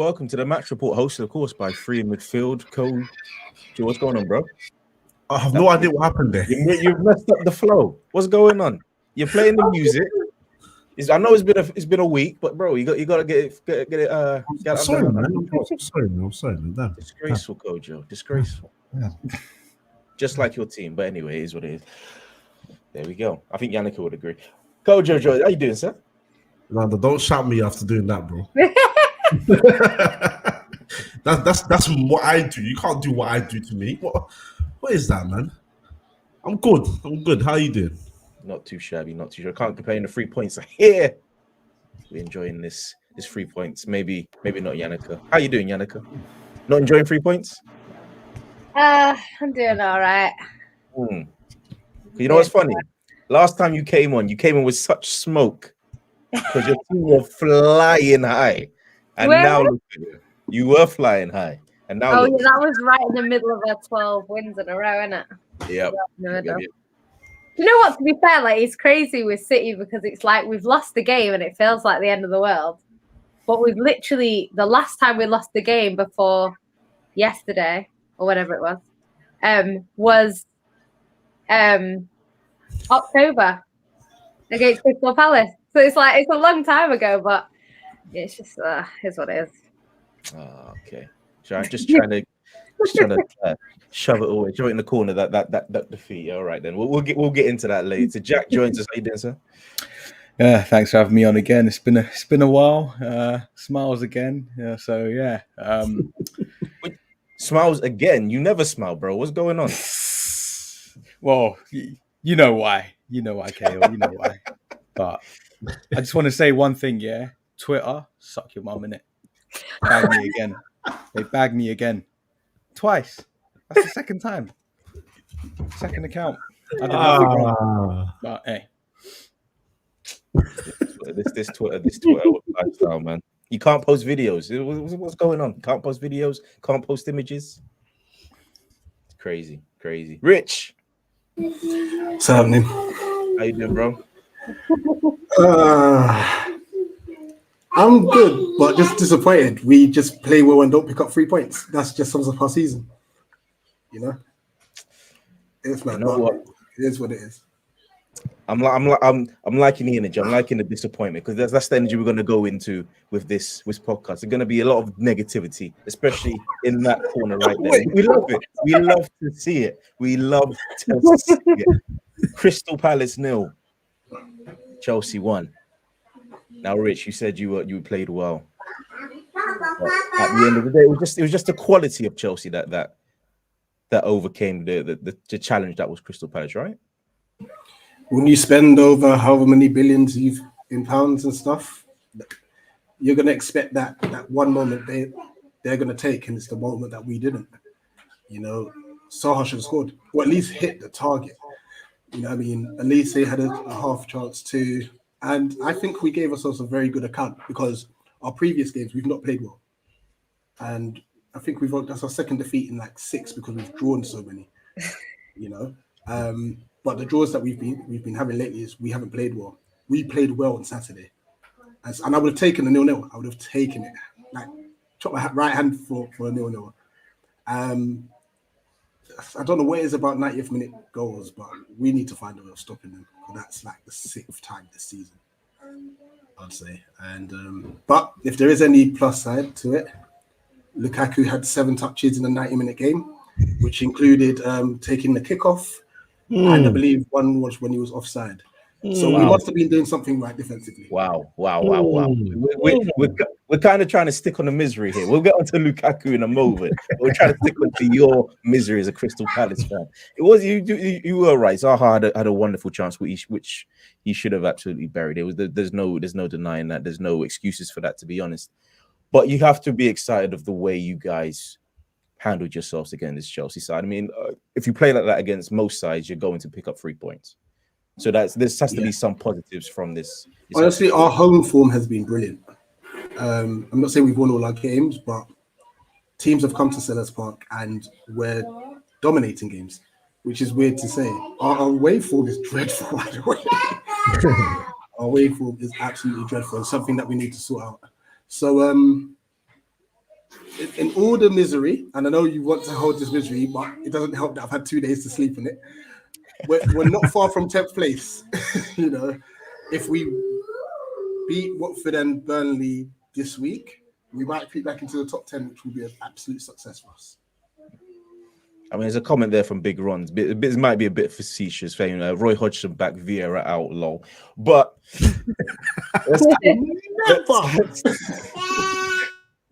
welcome to the Match Report, hosted, of course, by Free Midfield. Coach, what's going on, bro? I have no idea what happened there. You've messed up the flow. What's going on? You're playing the music. I know it's been a week, but bro, you got to get it. I'm sorry, man. I'm sorry, man. Damn. Disgraceful, Kojo. Disgraceful. Yeah. Just like your team, but anyway, it is what it is. There we go. I think Yannicka would agree. Kojo, how you doing, sir? No, don't shout me after doing that, bro. That's what I do. You can't do what I do to me. What is that, man? I'm good. How you doing? Not too shabby, not too sure. Can't complain. The 3 points are here. We're enjoying this 3 points. Maybe not Yannicka. How you doing, Yannicka? Not enjoying 3 points? I'm doing all right. You know what's funny? Last time you came in with such smoke because your team were flying high, and now look at you. You were flying high, and now that was right in the middle of our 12 wins in a row, isn't it? Yeah. You know what? To be fair, like it's crazy with City because it's like we've lost the game and it feels like the end of the world. But we've literally the last time we lost the game before yesterday or whatever it was October against Crystal Palace. So it's like it's a long time ago, but it's just it's what it is. Oh, okay. So I'm just trying to shove it away, shove it in the corner. That defeat. All right, then we'll get into that later. Jack joins us. How you doing, sir? Yeah, thanks for having me on again. It's been a while. Smiles again. Yeah, so yeah. Smiles again. You never smile, bro. What's going on? Well, you know why. You know why, KO. You know why. But I just want to say one thing. Yeah, Twitter, suck your mum, innit? Bag me again. They bagged me again. Twice. That's the second time. Second account. I did nothing wrong. But hey. This Twitter lifestyle, man. You can't post videos. What's going on? Can't post videos. Can't post images. It's crazy. Rich. What's happening? How you doing, bro? I'm good, but just disappointed. We just play well and don't pick up 3 points. That's just sums up our season. You know, it's man. It is what it is. I'm liking the energy. I'm liking the disappointment because that's the energy we're going to go into with this podcast. There's going to be a lot of negativity, especially in that corner right there. We love it. We love to see it. We love to see it. Crystal Palace 0, Chelsea 1. Now, Rich, you said you played well. But at the end of the day, it was just the quality of Chelsea that overcame the challenge that was Crystal Palace, right? When you spend over however many billions in pounds and stuff, you're going to expect that one moment they're going to take, and it's the moment that we didn't. You know, Saha should have scored, or at least hit the target. You know what I mean? At least they had a half chance to. And I think we gave ourselves a very good account because our previous games, we've not played well. And I think that's our second defeat in like 6 because we've drawn so many, you know. But the draws that we've been having lately is we haven't played well. We played well on Saturday. And I would have taken a 0-0. I would have taken it. Like, chop my right hand for a 0-0. I don't know what it is about 90th minute goals, but we need to find a way of stopping them. That's like the 6th time this season, I'd say. And but if there is any plus side to it, Lukaku had 7 touches in a 90-minute game, which included taking the kickoff, and I believe one was when he was offside. So we must have been doing something right defensively. Wow. We're kind of trying to stick on the misery here. We'll get onto Lukaku in a moment. We're trying to stick onto your misery as a Crystal Palace fan. It was you were right. Zaha had a wonderful chance which he should have absolutely buried. There's no denying that. There's no excuses for that, to be honest. But you have to be excited of the way you guys handled yourselves against this Chelsea side. I mean, if you play like that against most sides, you're going to pick up 3 points. So there has to be some positives from this. Honestly, our home form has been brilliant. I'm not saying we've won all our games, but teams have come to Sellers Park and we're dominating games, which is weird to say. Our away form is dreadful, by the way. Our away form is absolutely dreadful and something that we need to sort out. So in all the misery, and I know you want to hold this misery, but it doesn't help that I've had 2 days to sleep in it. We're not far from 10th place. You know, if we beat Watford and Burnley this week, we might creep back into the top 10, which will be an absolute success for us. I mean, there's a comment there from Big Ron. It might be a bit facetious, saying Roy Hodgson back, Vieira out, lol. But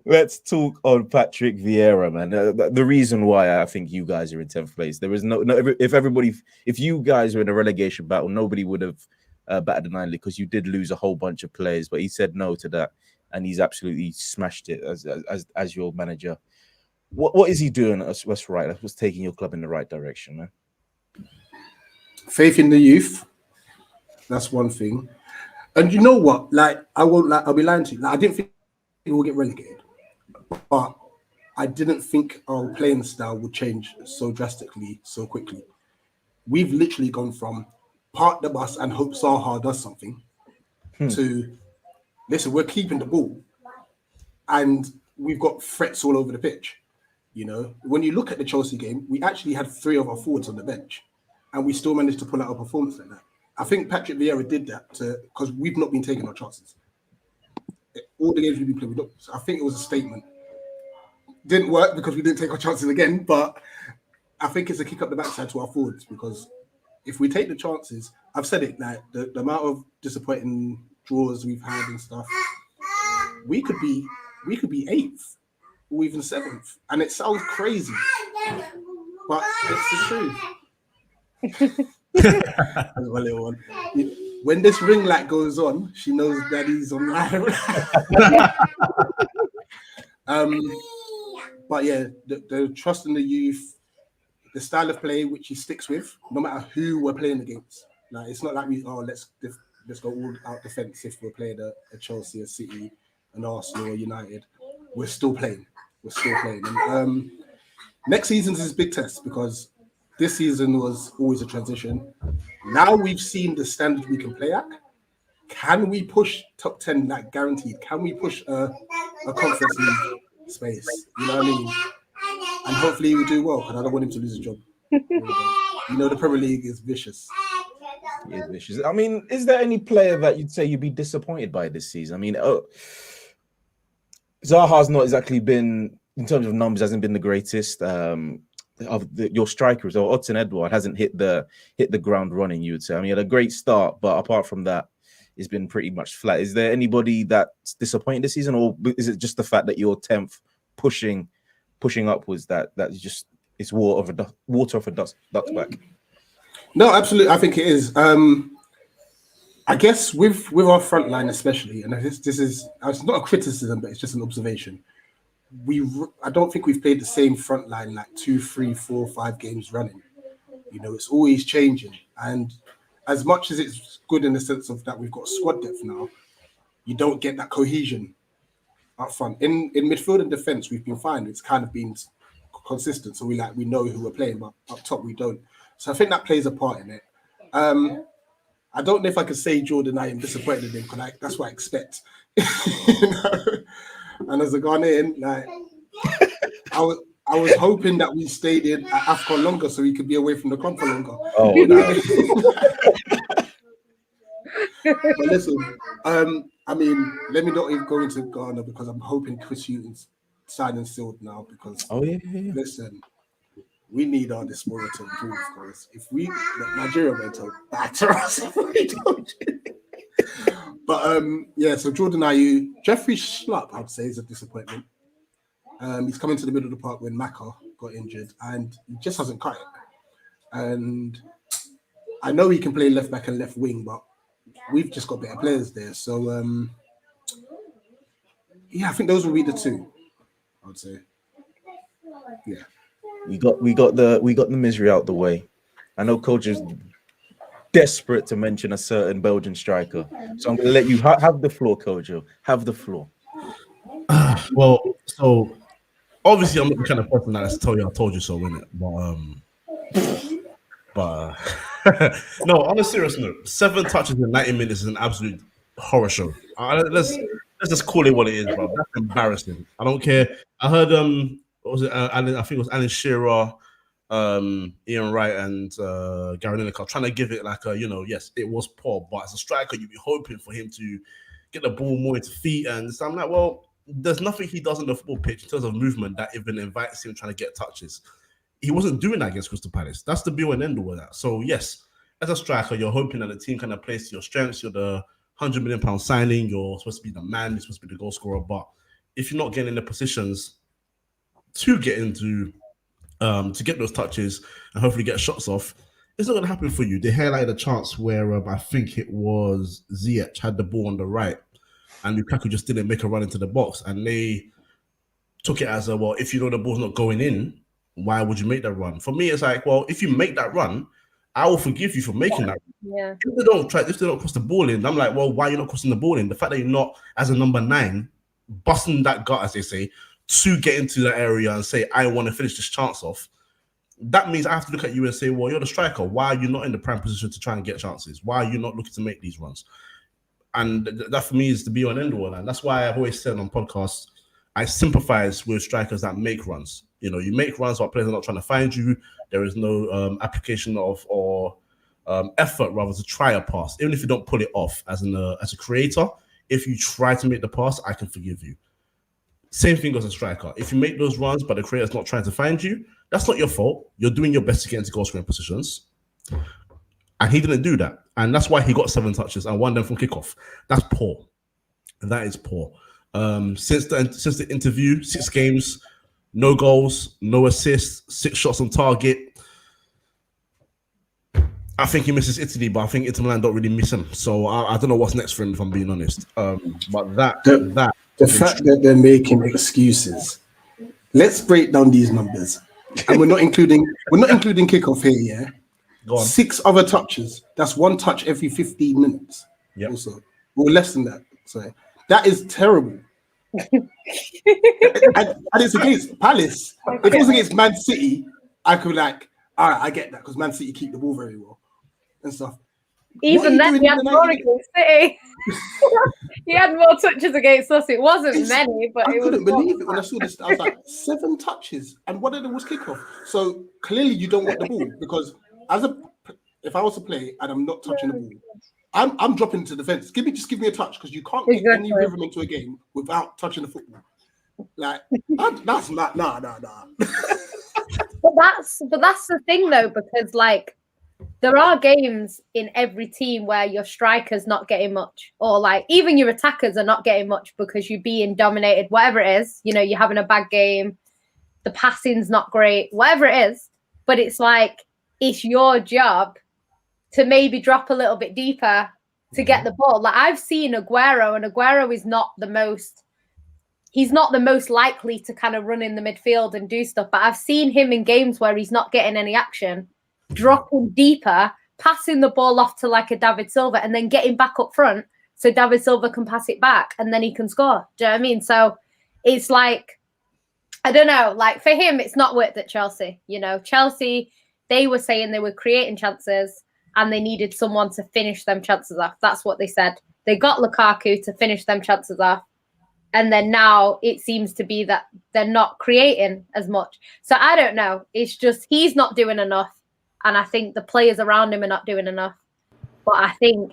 let's talk on Patrick Vieira, man. The reason why I think you guys are in 10th place, there is no if you guys were in a relegation battle, nobody would have batted an eyelid, because you did lose a whole bunch of players. But he said no to that, and he's absolutely smashed it as your manager. What is he doing? What's right? What's taking your club in the right direction, man? Faith in the youth. That's one thing. And you know what? Like, I'll be lying to you. Like, I didn't think we will get relegated, but I didn't think our playing style would change so drastically, so quickly. We've literally gone from park the bus and hope Zaha does something to, listen, we're keeping the ball, and we've got threats all over the pitch. You know, when you look at the Chelsea game, we actually had 3 of our forwards on the bench, and we still managed to pull out a performance like that. I think Patrick Vieira did that because we've not been taking our chances. All the games we've been playing, I think it was a statement. Didn't work because we didn't take our chances again, but I think it's a kick up the backside to our forwards, because if we take the chances, I've said it, like the amount of disappointing draws we've had and stuff, we could be 8th. Or even 7th, and it sounds crazy, but it's the truth. That's my little one. When this ring light goes on, she knows Daddy's on live. But yeah, the trust in the youth, the style of play which he sticks with, no matter who we're playing against. Like, it's not like let's go all out defense if we're playing a Chelsea, a City, an Arsenal, or United. We're still playing. And next season's is big test, because this season was always a transition. Now we've seen the standard we can play at. Can we push top 10, like guaranteed? Can we push a conference league space? You know what I mean? And hopefully we do well, because I don't want him to lose his job. You know, the Premier League is vicious. It is vicious. I mean, is there any player that you'd say you'd be disappointed by this season? I mean, Zaha's not exactly been, in terms of numbers, hasn't been the greatest. Your strikers, or Odson Edouard, hasn't hit the ground running, you would say. I mean, he had a great start, but apart from that, it's been pretty much flat. Is there anybody that's disappointed this season, or is it just the fact that you're 10th, pushing upwards, that just it's water off a duck's back? No, absolutely. I think it is. I guess with our front line especially, and this is it's not a criticism, but it's just an observation. I don't think we've played the same front line like 2, 3, 4, 5 games running. You know, it's always changing. And as much as it's good in the sense of that we've got squad depth now, you don't get that cohesion up front. In midfield and defense, we've been fine. It's kind of been consistent, so we know who we're playing, but up top we don't. So I think that plays a part in it. I don't know if I could say Jordan, I am disappointed in him, because that's what I expect. You know? And as a Ghanaian, like, I was hoping that we stayed in at AFCON longer so we could be away from the club for longer. Oh, no. But listen, I mean, let me not even go into Ghana, because I'm hoping Chris Hughton's signed and sealed now, because listen, we need our diaspora to improve, because if Nigeria went to batter us if we don't. But so Jordan Ayew, Jeffrey Schlupp, I'd say, is a disappointment. He's come into the middle of the park when Maka got injured, and he just hasn't cut it. And I know he can play left back and left wing, but we've just got better players there. So I think those will be the two, I would say. Yeah. We got the misery out the way. I know Coach is desperate to mention a certain Belgian striker, so I'm going to let you have the floor, Kojo. Have the floor. Well, so obviously I'm not the kind of person that's tell you I told you so, innit? But no, on a serious note, 7 touches in 90 minutes is an absolute horror show. let's just call it what it is, bro. That's embarrassing. I don't care. I heard what was it? Alan, I think it was Alan Shearer, Ian Wright, and Gary Lineker trying to give it like a, yes, it was poor, but as a striker, you'd be hoping for him to get the ball more into feet. And so I'm like, well, there's nothing he does on the football pitch in terms of movement that even invites him trying to get touches. He wasn't doing that against Crystal Palace. That's the be all and end all of that. So yes, as a striker, you're hoping that the team kind of plays to your strengths. You're the £100 million signing. You're supposed to be the man. You're supposed to be the goal scorer. But if you're not getting in the positions to get into, to get those touches and hopefully get shots off, it's not going to happen for you. They highlighted a chance where I think it was Ziyech had the ball on the right, and Lukaku just didn't make a run into the box, and they took it as if you know the ball's not going in, why would you make that run? For me, it's like, well, if you make that run, I will forgive you for making that. Yeah. If they don't cross the ball in, I'm like, well, why are you not crossing the ball in? The fact that you're not, as a number 9, busting that gut, as they say, to get into that area and say, I want to finish this chance off, that means I have to look at you and say, well, you're the striker. Why are you not in the prime position to try and get chances? Why are you not looking to make these runs? And that for me is the be on end all. And that's why I've always said on podcasts, I sympathize with strikers that make runs. You make runs while players are not trying to find you. There is no application or effort rather to try a pass. Even if you don't pull it off as a creator, if you try to make the pass, I can forgive you. Same thing as a striker. If you make those runs, but the creator's not trying to find you, that's not your fault. You're doing your best to get into goal scoring positions. And he didn't do that. And that's why he got 7 touches and 1 them from kickoff. That's poor. That is poor. Since the interview, 6 games, no goals, no assists, 6 shots on target. I think he misses Italy, but I think Inter Milan don't really miss him. So I don't know what's next for him, if I'm being honest. But the fact that they're making excuses. Let's break down these numbers, and we're not including kickoff here. Yeah, go on. 6 other touches. That's 1 touch every 15 minutes. Yeah, also, or less than that. So that is terrible. and it's against Palace. If it was against Man City, I could like, all right, I get that because Man City keep the ball very well and stuff. Even then, he had more against City. He had more touches against us. It wasn't many, but I couldn't believe it when I saw this. I was like, 7 touches, and one of them was kickoff. So clearly, you don't want the ball because if I was to play and I'm not touching the ball, I'm dropping to the fence. Just give me a touch because you can't get any rhythm into a game without touching the football. Like that's not nah. But that's the thing though, because like there are games in every team where your strikers not getting much, or like even your attackers are not getting much because you're being dominated. Whatever it is, you're having a bad game, the passing's not great, whatever it is. But it's like it's your job to maybe drop a little bit deeper to get the ball. Like I've seen Aguero, and Aguero is not the most. He's not the most likely to kind of run in the midfield and do stuff, but I've seen him in games where he's not getting any action, dropping deeper, passing the ball off to like a David Silva, and then getting back up front so David Silva can pass it back and then he can score. Do you know what I mean? So it's like, I don't know, like for him, it's not worked at Chelsea. Chelsea, they were saying they were creating chances and they needed someone to finish them chances off. That's what they said. They got Lukaku to finish them chances off. And then now it seems to be that they're not creating as much. So I don't know. It's just he's not doing enough. And I think the players around him are not doing enough. But I think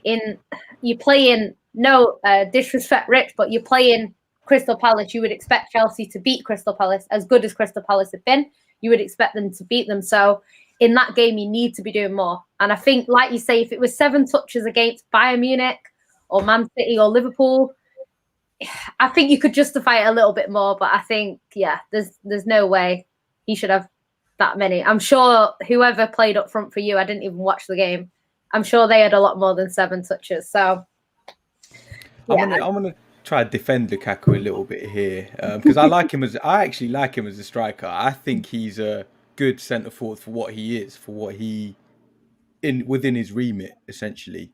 you play in, no disrespect, Rich, but you play in Crystal Palace, you would expect Chelsea to beat Crystal Palace. As good as Crystal Palace have been, you would expect them to beat them. So in that game, you need to be doing more. And I think, like you say, if it was 7 touches against Bayern Munich or Man City or Liverpool, I think you could justify it a little bit more, but I think, there's no way he should have that many. I'm sure whoever played up front for you, I didn't even watch the game. I'm sure they had a lot more than 7 touches. So, I'm gonna try to defend Lukaku a little bit here because I actually like him as a striker. I think he's a good centre forward for what he is, for what he within his remit essentially.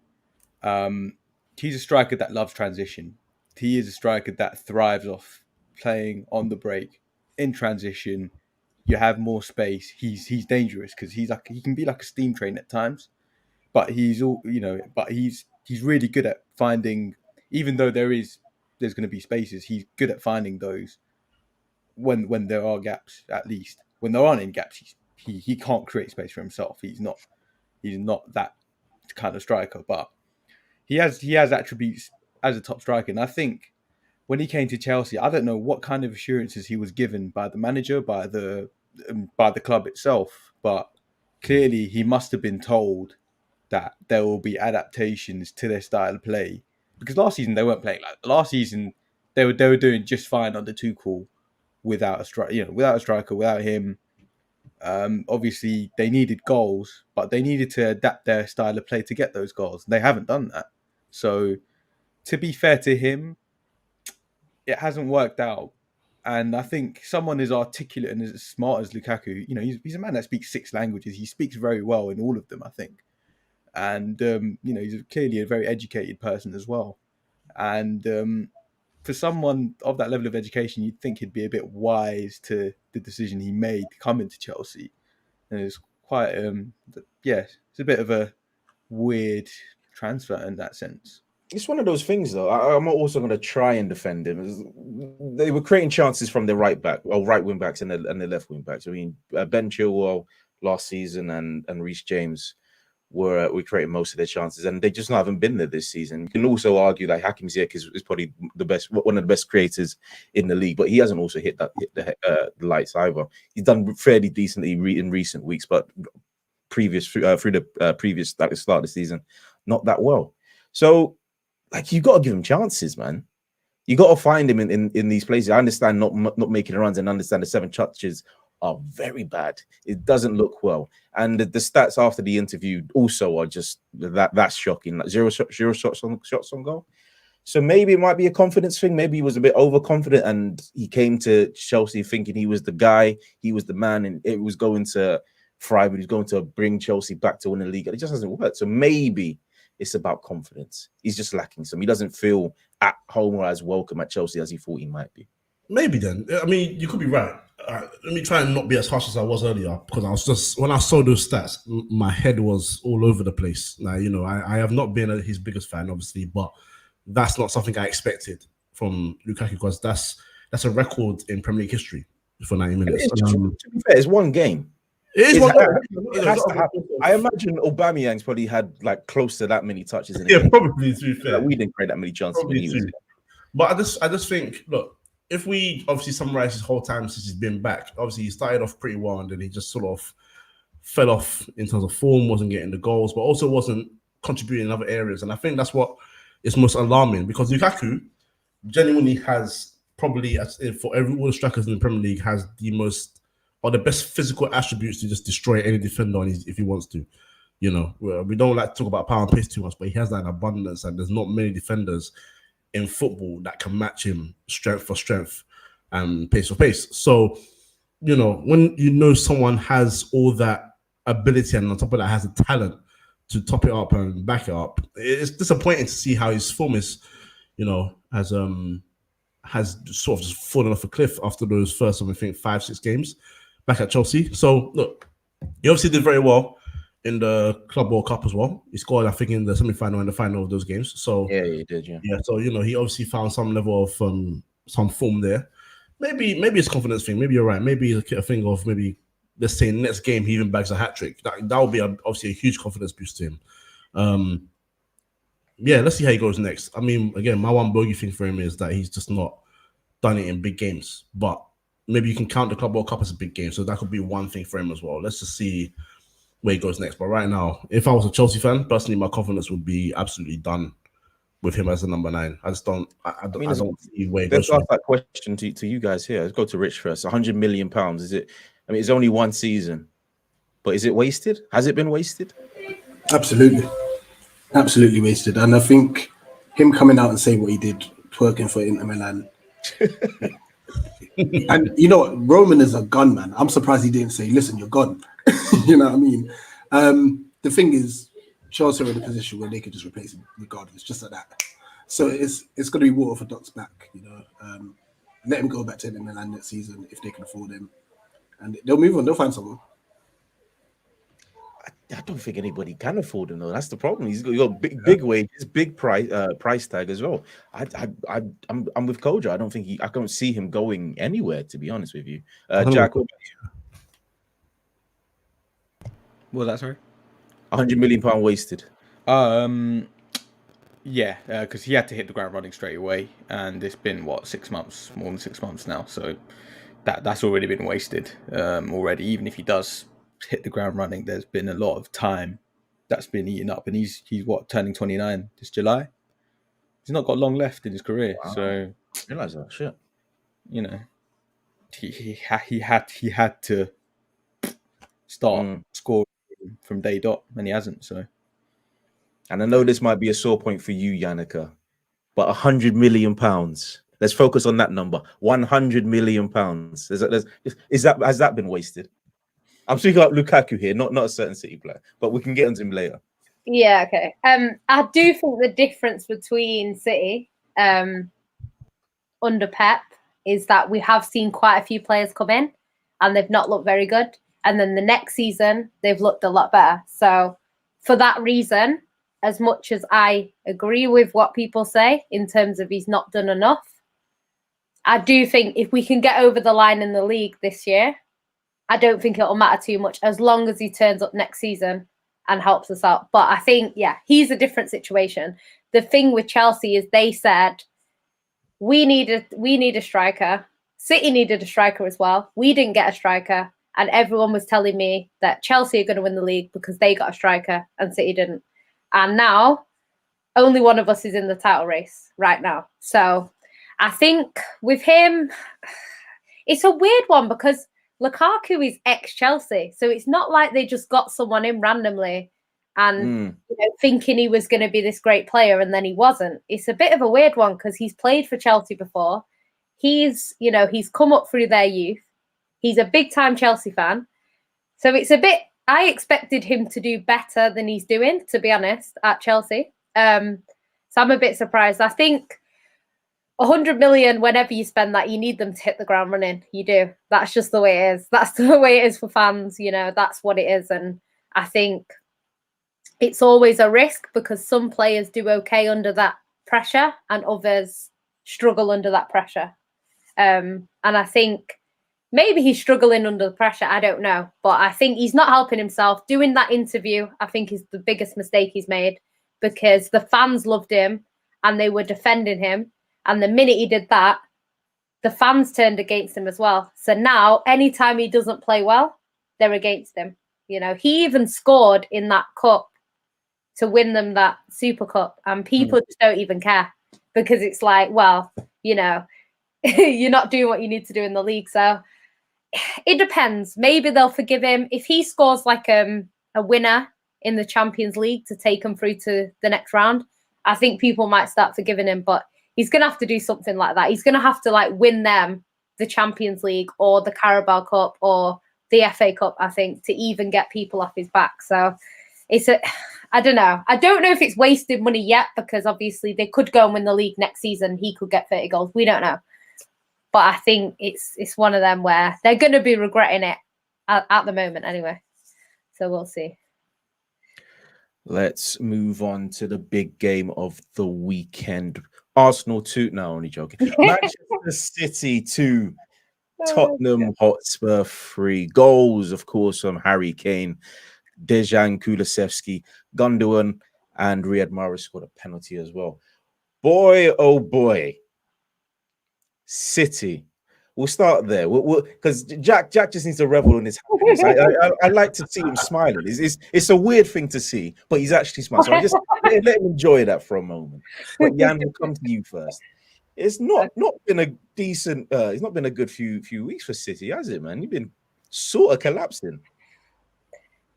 He's a striker that loves transition. He is a striker that thrives off playing on the break in transition. You have more space. He's dangerous because he can be like a steam train at times, but he's really good at finding. Even though there is there's going to be spaces. He's good at finding those when there are gaps. At least when there aren't any gaps, he can't create space for himself. He's not that kind of striker, but he has attributes as a top striker. And I think when he came to Chelsea, I don't know what kind of assurances he was given by the manager, by the club itself, but clearly he must have been told that there will be adaptations to their style of play. Because last season they weren't playing like that. Last season they were doing just fine under Tuchel without a striker, without him. Obviously they needed goals, but they needed to adapt their style of play to get those goals. They haven't done that. So to be fair to him, it hasn't worked out. And I think someone as articulate and as smart as Lukaku, he's a man that speaks 6 languages. He speaks very well in all of them, I think. And, he's clearly a very educated person as well. And for someone of that level of education, you'd think he'd be a bit wise to the decision he made to come into Chelsea. And it's quite, it's a bit of a weird transfer in that sense. It's one of those things, though. I'm also going to try and defend him. They were creating chances from the right wing backs and the left wing backs. I mean, Ben Chilwell last season and Reece James were creating most of their chances, and they just haven't been there this season. You can also argue that Hakim Ziyech is probably one of the best creators in the league, but he hasn't also hit the lights either. He's done fairly decently in recent weeks, but through the previous start of the season, not that well. So, you got to give him chances, man. You got to find him in these places. I understand not making runs, and understand the 7 touches are very bad. It doesn't look well, and the stats after the interview also are just that's shocking. Like zero shots on goal. So maybe it might be a confidence thing. Maybe he was a bit overconfident, and he came to Chelsea thinking he was the guy, he was the man, and it was going to thrive. He was going to bring Chelsea back to win the league. And it just hasn't worked. So maybe it's about confidence. He's just lacking some. He doesn't feel at home or as welcome at Chelsea as he thought he might be. Maybe then. I mean, you could be right. Let me try and not be as harsh as I was earlier, because when I saw those stats, my head was all over the place. Like, I have not been his biggest fan, obviously, but that's not something I expected from Lukaku, because that's a record in Premier League history for 90 minutes. To be fair, it's one game. It is one game. It has to happen. I imagine Aubameyang's probably had close to that many touches in game. Probably, to be fair. We didn't create that many chances when he was there. But I just think, look, if we obviously summarize his whole time since he's been back, obviously he started off pretty well and then he just sort of fell off in terms of form, wasn't getting the goals, but also wasn't contributing in other areas. And I think that's what is most alarming, because Lukaku genuinely has probably, for all the strikers in the Premier League, has the best physical attributes to just destroy any defender if he wants to. We don't like to talk about power and pace too much, but he has that in abundance, and there's not many defenders in football that can match him strength for strength and pace for pace. So, when someone has all that ability and on top of that has the talent to top it up and back it up, it's disappointing to see how his form is, has sort of just fallen off a cliff after those first, 5-6 games back at Chelsea. So, look, he obviously did very well in the Club World Cup as well. He scored, I think, in the semi-final and the final of those games. So yeah, he did. Yeah. So he obviously found some level of some form there. Maybe it's a confidence thing. Maybe you're right. Maybe it's a thing of maybe, let's say, next game he even bags a hat trick. That would be obviously a huge confidence boost to him. Let's see how he goes next. I mean, again, my one bogey thing for him is that he's just not done it in big games. But maybe you can count the Club World Cup as a big game, so that could be one thing for him as well. Let's just see where he goes next. But right now, if I was a Chelsea fan, personally, my confidence would be absolutely done with him as the number 9. I just don't. I don't see where he goes. Let's ask that question to you guys here. Let's go to Rich first. £100 million. Is it? I mean, it's only one season, but is it wasted? Has it been wasted? Absolutely wasted. And I think him coming out and saying what he did, twerking for Inter Milan. And you know what? Roman is a gunman. I'm surprised he didn't say, "Listen, you're gone." You know what I mean? The thing is, Chelsea are in a position where they could just replace him regardless, just like that. So it's going to be water for ducks back. Let him go back to Inter Milan next season if they can afford him, and they'll move on. They'll find someone. I don't think anybody can afford him though. That's the problem. You got big wages, big price tag as well. I'm with Koja. I don't think I don't see him going anywhere, to be honest with you. Jack, What was that, sorry? £100 million wasted. Yeah, because he had to hit the ground running straight away, and it's been what, 6 months, more than 6 months now. So that's already been wasted already. Even if he does hit the ground running, there's been a lot of time that's been eaten up, and he's what, turning 29 this July. He's not got long left in his career, Wow. so I realize that shit. You know, he had to start scoring from day dot, and he hasn't. So. And I know this might be a sore point for you, Yannicka, but £100 million. Let's focus on that number. £100 million. Has that been wasted? I'm speaking about Lukaku here, not a certain City player, but we can get onto him later. Yeah, okay. I do think the difference between City under Pep is that we have seen quite a few players come in and they've not looked very good. And then the next season, they've looked a lot better. So for that reason, as much as I agree with what people say in terms of he's not done enough, I do think if we can get over the line in the league this year, I don't think it'll matter too much as long as he turns up next season and helps us out. But I think, yeah, he's a different situation. The thing with Chelsea is they said, we need a striker. City needed a striker as well. We didn't get a striker. And everyone was telling me that Chelsea are going to win the league because they got a striker and City didn't. And now only one of us is in the title race right now. So I think with him, it's a weird one because Lukaku is ex-Chelsea. So it's not like they just got someone in randomly and thinking he was going to be this great player and then he wasn't. It's a bit of a weird one because he's played for Chelsea before. He's come up through their youth. He's a big-time Chelsea fan. So it's a bit, I expected him to do better than he's doing, to be honest, at Chelsea. So I'm a bit surprised. I think 100 million, whenever you spend that, you need them to hit the ground running. You do. That's just the way it is. That's the way it is for fans. That's what it is. And I think it's always a risk because some players do okay under that pressure and others struggle under that pressure. And I think maybe he's struggling under the pressure. I don't know. But I think he's not helping himself. Doing that interview, I think, is the biggest mistake he's made because the fans loved him and they were defending him. And the minute he did that, the fans turned against him as well. So now, anytime he doesn't play well, they're against him. He even scored in that cup to win them that Super Cup. And people just don't even care because it's like, well, you're not doing what you need to do in the league. So it depends. Maybe they'll forgive him. If he scores like a winner in the Champions League to take him through to the next round, I think people might start forgiving him. But he's going to have to do something like that. He's going to have to win them the Champions League or the Carabao Cup or the FA Cup, I think, to even get people off his back. So I don't know. I don't know if it's wasted money yet because obviously they could go and win the league next season. He could get 30 goals. We don't know. But I think it's one of them where they're going to be regretting it at the moment anyway. So we'll see. Let's move on to the big game of the weekend. Arsenal 2. No, only joking. Manchester City 2. Tottenham Hotspur 3. Goals, of course, from Harry Kane, Dejan Kulusevski, Gundogan, and Riyad Mahrez scored a penalty as well. Boy, oh boy. City. We'll start there because Jack just needs to revel in his happiness. I like to see him smiling. It's a weird thing to see, but he's actually smiling. So I just let him enjoy that for a moment. But Jan, we'll come to you first. It's not been a decent. It's not been a good few weeks for City, has it, man? You've been sort of collapsing.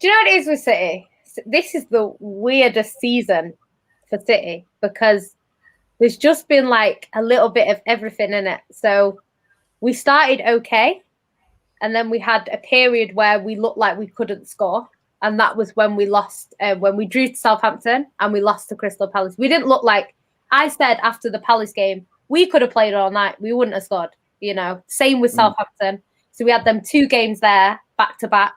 Do you know what it is with City? This is the weirdest season for City because there's just been a little bit of everything in it. So we started okay, and then we had a period where we looked like we couldn't score, and that was when we lost, when we drew to Southampton and we lost to Crystal Palace. We didn't look like, I said after the Palace game, we could have played all night. We wouldn't have scored, Same with Southampton. So we had them 2 games there, back to back,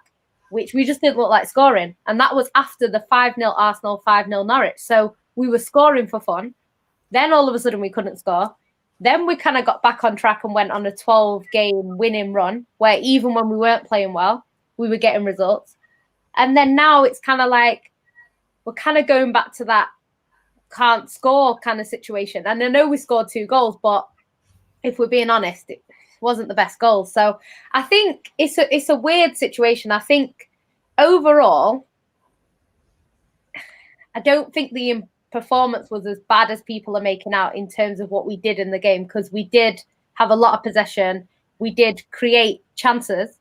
which we just didn't look like scoring. And that was after the 5-0 Arsenal, 5-0 Norwich. So we were scoring for fun. Then all of a sudden we couldn't score. Then we kind of got back on track and went on a 12-game winning run where even when we weren't playing well, we were getting results. And then now it's kind of like we're kind of going back to that can't score kind of situation. And I know we scored 2 goals, but if we're being honest, it wasn't the best goal. So I think it's a weird situation. I think overall, I don't think the performance was as bad as people are making out in terms of what we did in the game, because we did have a lot of possession. We did create chances.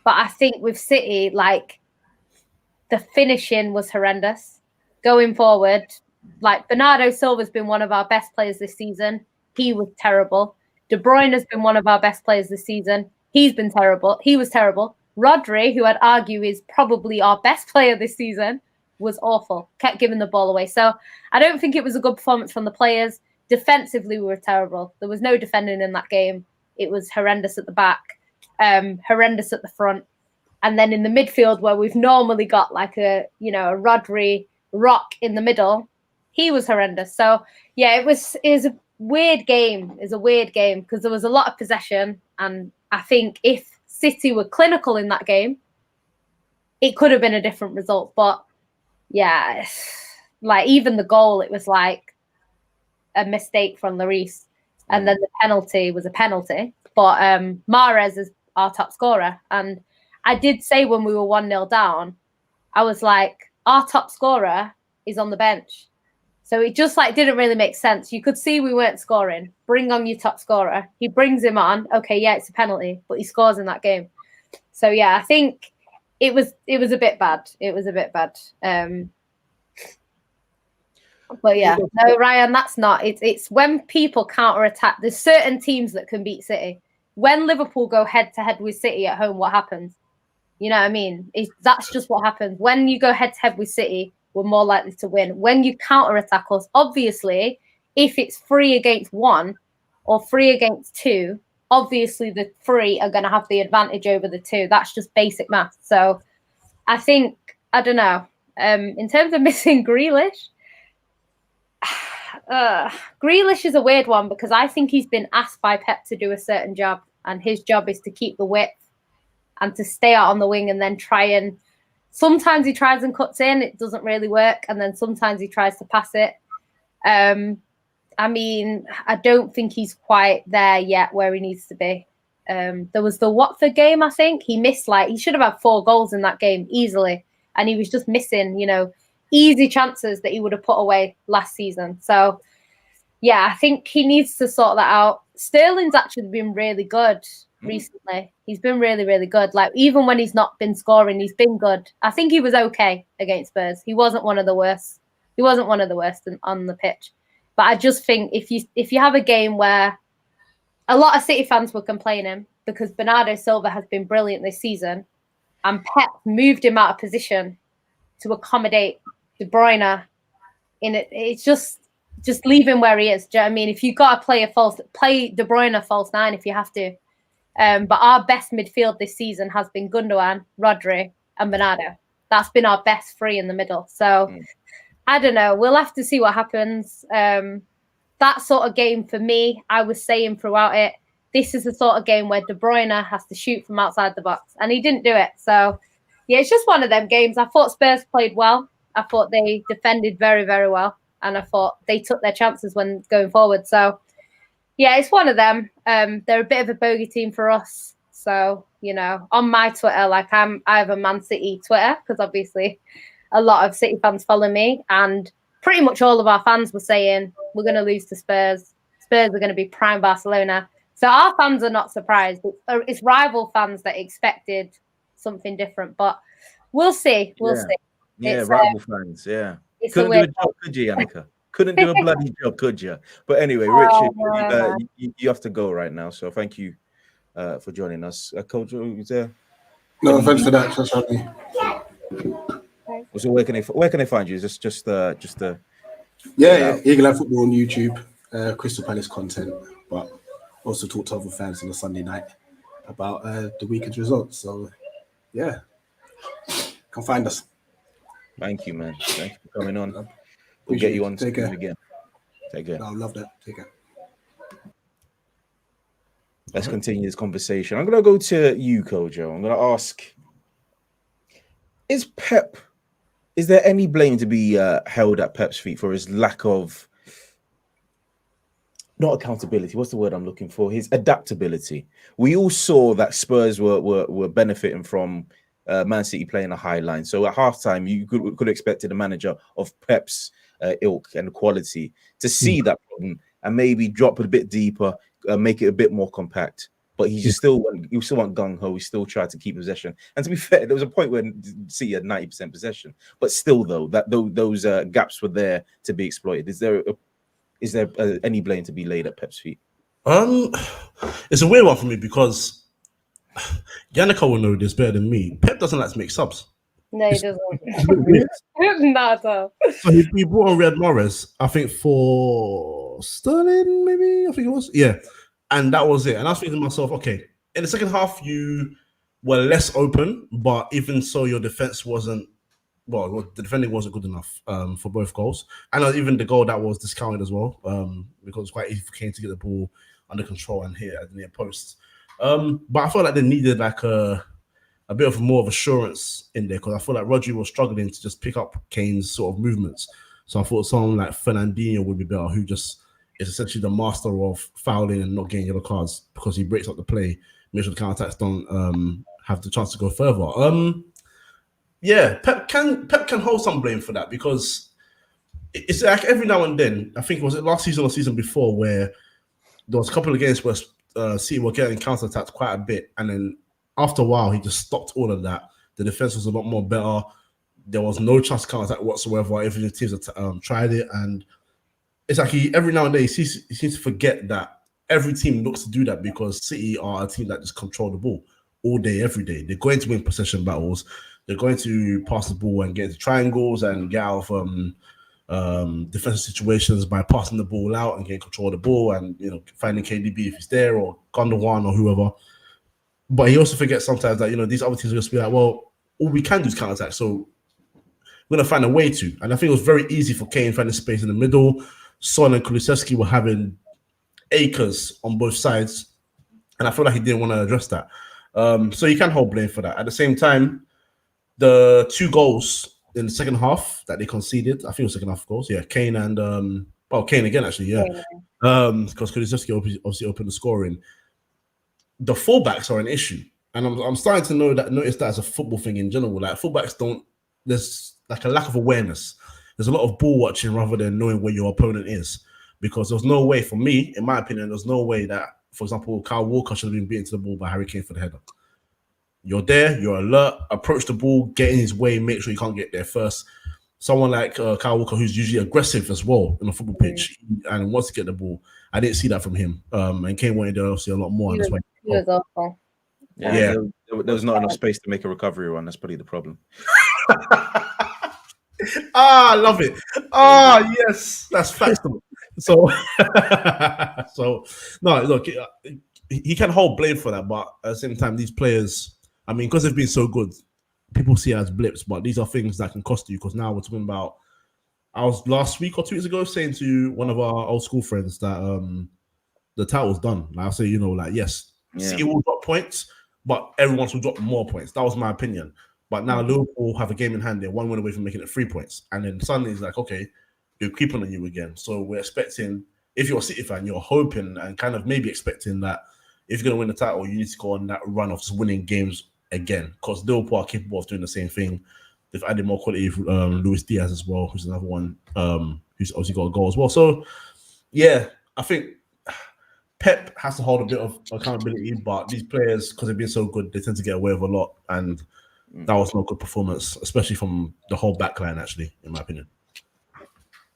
But I think with City, like, the finishing was horrendous. Going forward, like, Bernardo Silva's been one of our best players this season. He was terrible. De Bruyne has been one of our best players this season. He's been terrible. He was terrible. Rodri, who I'd argue is probably our best player this season, was awful. Kept giving the ball away. So I don't think it was a good performance from the players. Defensively, we were terrible. There was no defending in that game. It was horrendous at the back, horrendous at the front. And then in the midfield, where we've normally got like a Rodri rock in the middle, he was horrendous. So yeah, it was a weird game. It's a weird game because there was a lot of possession. And I think if City were clinical in that game, it could have been a different result. But yeah, like even the goal, it was like a mistake from Lloris. And then the penalty was a penalty. But Mahrez is our top scorer. And I did say when we were 1-0 down, I was like, our top scorer is on the bench. So it just like didn't really make sense. You could see we weren't scoring. Bring on your top scorer. He brings him on. Okay, yeah, it's a penalty, but he scores in that game. So yeah, I think it was a bit bad. It was a bit bad. But yeah, no, Ryan, that's not. It's when people counter-attack. There's certain teams that can beat City. When Liverpool go head-to-head with City at home, what happens? You know what I mean? That's just what happens. When you go head-to-head with City, we're more likely to win. When you counter-attack us, obviously, if it's 3 against 1 or 3 against 2, obviously the 3 are going to have the advantage over the 2. That's just basic math. So I think, I don't know, in terms of missing Grealish, Grealish is a weird one because I think he's been asked by Pep to do a certain job, and his job is to keep the width and to stay out on the wing and then try and sometimes he tries and cuts in, it doesn't really work, and then sometimes he tries to pass it. I mean, I don't think he's quite there yet where he needs to be. There was the Watford game, I think. He missed, he should have had 4 goals in that game easily, and he was just missing, easy chances that he would have put away last season. So, yeah, I think he needs to sort that out. Sterling's actually been really good recently. He's been really, really good. Like, even when he's not been scoring, he's been good. I think he was okay against Spurs. He wasn't one of the worst. He wasn't one of the worst on the pitch. But I just think if you have a game where a lot of City fans were complaining because Bernardo Silva has been brilliant this season and Pep moved him out of position to accommodate De Bruyne in it, it's just leave him where he is. Do you know what I mean? If you've got to play De Bruyne false 9 if you have to. But our best midfield this season has been Gundogan, Rodri, and Bernardo. That's been our best 3 in the middle. So I don't know. We'll have to see what happens. That sort of game for me, I was saying throughout it, this is the sort of game where De Bruyne has to shoot from outside the box, and he didn't do it. So yeah, it's just one of them games. I thought Spurs played well. I thought they defended very, very well, and I thought they took their chances when going forward. So yeah, it's one of them. They're a bit of a bogey team for us. So, on my Twitter, I have a Man City Twitter because obviously a lot of City fans follow me, and pretty much all of our fans were saying we're going to lose to Spurs. Spurs are going to be prime Barcelona. So our fans are not surprised. It's rival fans that expected something different, but we'll see. We'll see. Yeah, rival fans. Yeah, couldn't do a job, could you, Yannicka? Couldn't do a bloody job, could you? But anyway, Richard, you have to go right now. So thank you for joining us. Coach, is there? No, thanks for that. Just happy. So where can they find you? Is this just Yeah, Eagle Eye Football on YouTube, Crystal Palace content, but also talk to other fans on a Sunday night about the weekend's results. So yeah. Come find us. Thank you, man. Thank you for coming on. We'll Appreciate get you it. on Take soon care. again. Take care. I love that. Take care. Let's continue this conversation. I'm going to go to you, Kojo. I'm going to ask, is there any blame to be held at Pep's feet for his lack of, not accountability, what's the word I'm looking for? His adaptability. We all saw that Spurs were benefiting from Man City playing a high line. So at halftime, you could expected a manager of Pep's ilk and quality to see that problem and maybe drop it a bit deeper, make it a bit more compact. But he still went gung ho. He still tried to keep possession. And to be fair, there was a point where City had 90% possession. But still, though, those gaps were there to be exploited. Is there any blame to be laid at Pep's feet? It's a weird one for me because Yannicka will know this better than me. Pep doesn't like to make subs. No, he doesn't. It's a bit weird. Not at all. So he brought on Riyad Mahrez, I think for Sterling, maybe, I think it was. Yeah. And that was it. And I was thinking to myself, okay, in the second half, you were less open, but even so, your defense wasn't, the defending wasn't good enough for both goals. And even the goal that was discounted as well, because it was quite easy for Kane to get the ball under control and hit at the near post. But I felt like they needed like a bit of more of assurance in there because I feel like Rodri was struggling to just pick up Kane's sort of movements. So I thought someone like Fernandinho would be better, who just is essentially the master of fouling and not getting yellow cards because he breaks up the play, makes sure the counter-attacks don't have the chance to go further. Pep can hold some blame for that because it's like every now and then, I think was it last season or season before, where there was a couple of games where City were getting counter-attacked quite a bit, and then after a while he just stopped all of that. The defense was a lot more better. There was no chance to counter-attack whatsoever. Every teams have tried it, and it's like every now and then he seems to forget that every team looks to do that because City are a team that just control the ball all day, every day. They're going to win possession battles. They're going to pass the ball and get into triangles and get out of defensive situations by passing the ball out and getting control of the ball and finding KDB if he's there or Gundogan or whoever. But he also forgets sometimes that these other teams are going to be like, well, all we can do is counter-attack, so we're going to find a way to. And I think it was very easy for Kane finding space in the middle. Son and Kulusevski were having acres on both sides, and I feel like he didn't want to address that. So you can hold blame for that. At the same time, the 2 goals in the second half that they conceded, I think it was second half goals. Yeah, Kane and Kane again actually. Yeah, because Kulusevski obviously opened the scoring. The fullbacks are an issue, and I'm starting to notice that as a football thing in general. Like fullbacks there's like a lack of awareness. There's a lot of ball watching rather than knowing where your opponent is. Because there's no way, for me, in my opinion, there's no way that, for example, Kyle Walker should have been beaten to the ball by HurriKane for the header. You're there, you're alert, approach the ball, get in his way, make sure you can't get there first. Someone like Kyle Walker, who's usually aggressive as well in a football pitch and wants to get the ball. I didn't see that from him. And Kane wanted to see a lot more. He was awful. Yeah. There was not enough space to make a recovery run. That's probably the problem. I love it. Yes, that's factual. So, no, look, he can hold blame for that, but at the same time, these players, I mean, because they've been so good, people see it as blips, but these are things that can cost you. Because now we're talking about, I was last week or 2 weeks ago saying to one of our old school friends that the title's done. Like I say, yes, City will drop points, but everyone else will drop more points. That was my opinion. But now Liverpool have a game in hand. They're 1 win away from making it 3 points. And then suddenly it's like, okay, they're creeping on you again. So we're expecting, if you're a City fan, you're hoping and kind of maybe expecting that if you're going to win the title, you need to go on that run of just winning games again. Because Liverpool are capable of doing the same thing. They've added more quality. Luis Diaz as well, who's another one who's obviously got a goal as well. So, yeah, I think Pep has to hold a bit of accountability. But these players, because they've been so good, they tend to get away with a lot. And that was no good performance, especially from the whole backline, actually, in my opinion.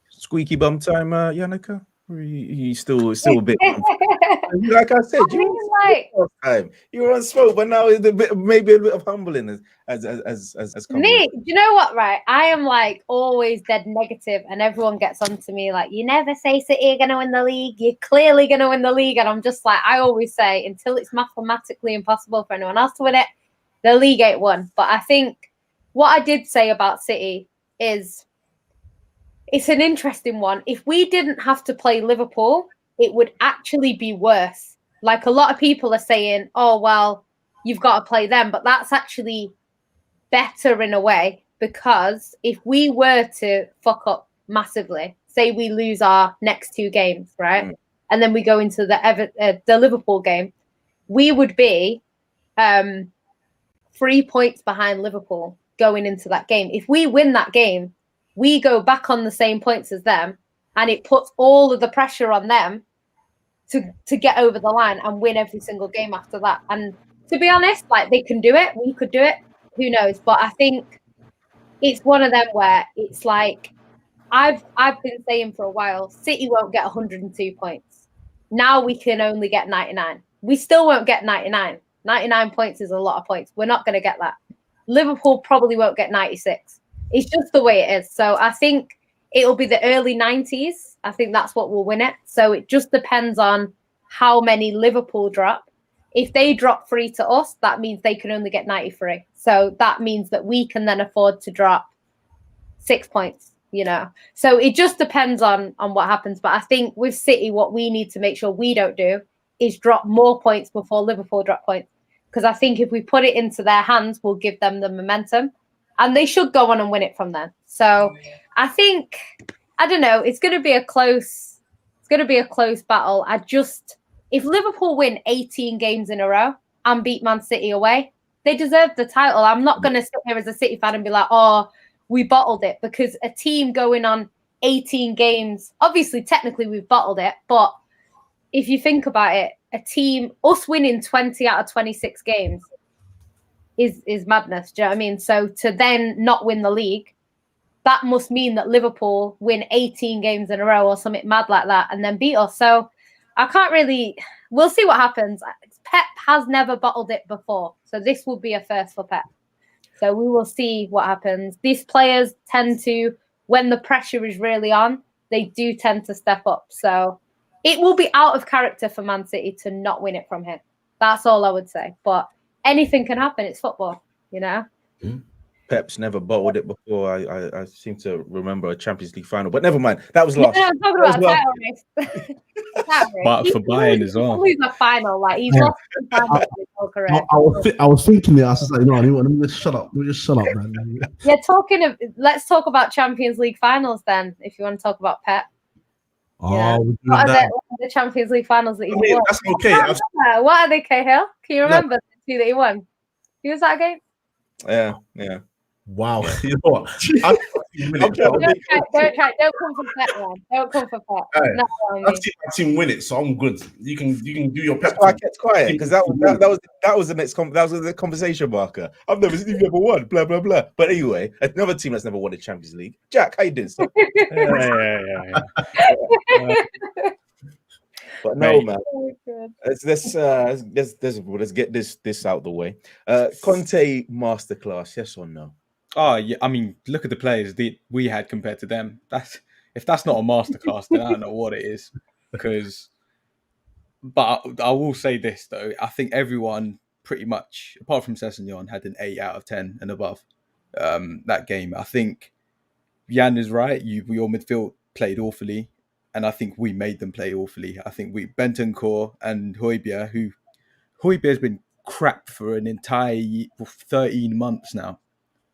Squeaky bum time, Yannicka? He's still a bit. Like I said, you were on smoke, but now it's maybe a bit of humbling as me. Do you know what? Right, I am like always dead negative, and everyone gets on to me like, "You never say City are going to win the league. You're clearly going to win the league," and I'm just like, I always say, until it's mathematically impossible for anyone else to win it, the league ain't won. But I think what I did say about City is it's an interesting one. If we didn't have to play Liverpool, it would actually be worse. Like a lot of people are saying, oh, well, you've got to play them. But that's actually better in a way, because if we were to fuck up massively, say we lose our next 2 games, right? And then we go into the Liverpool game, we would be 3 points behind Liverpool going into that game. If we win that game, we go back on the same points as them, and it puts all of the pressure on them to get over the line and win every single game after that. And to be honest, like, they can do it, we could do it, who knows? But I think it's one of them where it's like, I've been saying for a while, City won't get 102 points. Now we can only get 99. We still won't get 99. 99 points is a lot of points. We're not going to get that. Liverpool probably won't get 96. It's just the way it is. So I think it'll be the early 90s. I think that's what will win it. So it just depends on how many Liverpool drop. If they drop 3 to us, that means they can only get 93. So that means that we can then afford to drop 6 points, you know. So it just depends on what happens. But I think with City, what we need to make sure we don't do is drop more points before Liverpool drop points. Because I think if we put it into their hands, we'll give them the momentum. And they should go on and win it from then. So I think, I don't know, it's going to be a close battle. If Liverpool win 18 games in a row and beat Man City away, they deserve the title. I'm not going to sit here as a City fan and be like, oh, we bottled it, because a team going on 18 games, obviously, technically we've bottled it, but if you think about it, us winning 20 out of 26 games is madness. Do you know what I mean? So to then not win the league, that must mean that Liverpool win 18 games in a row or something mad like that and then beat us. So I can't really, we'll see what happens. Pep has never bottled it before. So this will be a first for Pep. So we will see what happens. These players tend to, when the pressure is really on, they do tend to step up. So it will be out of character for Man City to not win it from here. That's all I would say. But anything can happen. It's football, you know? Pep's never bottled it before. I seem to remember a Champions League final, but never mind. That was last. No, I'm talking about title race. But for Bayern as well. He's a final. Like, he's lost the final in his whole career. I was thinking it. I was just like, no, let me just shut up. Let me just shut up, man. Yeah, let's talk about Champions League finals then, if you want to talk about Pep. Oh, what are the Champions League finals that he's won? That's okay. What are they, Cahill? Can you remember the 2 that he won? Who was that against? Yeah. Wow. You know what? Don't come for Pep, man. Don't come for Pep. Hey, No, I've seen my team win it, so I'm good. You can do your Pep. That's why I kept quiet, because that was the next that was the conversation marker. I've never seen you ever won, blah blah blah. But anyway, another team that's never won the Champions League. Jack, how you doing, sir? Yeah. But no, man. Let's get this out the way. Conte masterclass, yes or no? Oh yeah, I mean, look at the players we had compared to them. If that's not a masterclass, then I don't know what it is. But I will say this though, I think everyone pretty much, apart from Sessegnon, had an 8 out of 10 and above that game. I think Jan is right. Your midfield played awfully, and I think we made them play awfully. I think Bentancur and Højbjerg has been crap for an entire 13 months now.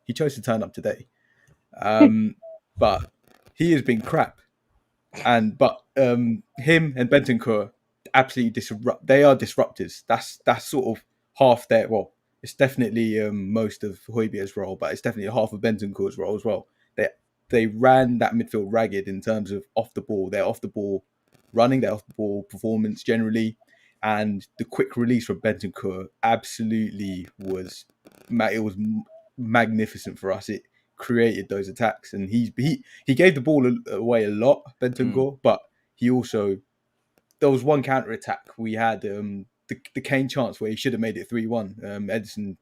He chose to turn up today, but he has been crap. But him and Bentancur absolutely they are disruptors. That's sort of half their. Well, it's definitely most of Højbjerg's role, but it's definitely half of Bentancur's role as well. They ran that midfield ragged in terms of off the ball. Their off the ball running, their off the ball performance generally, and the quick release from Bentancur absolutely was. It was magnificent for us. It created those attacks, and he gave the ball away a lot, Bentancur, but he also, there was one counter attack we had, the Kane chance where he should have made it 3-1. Edison,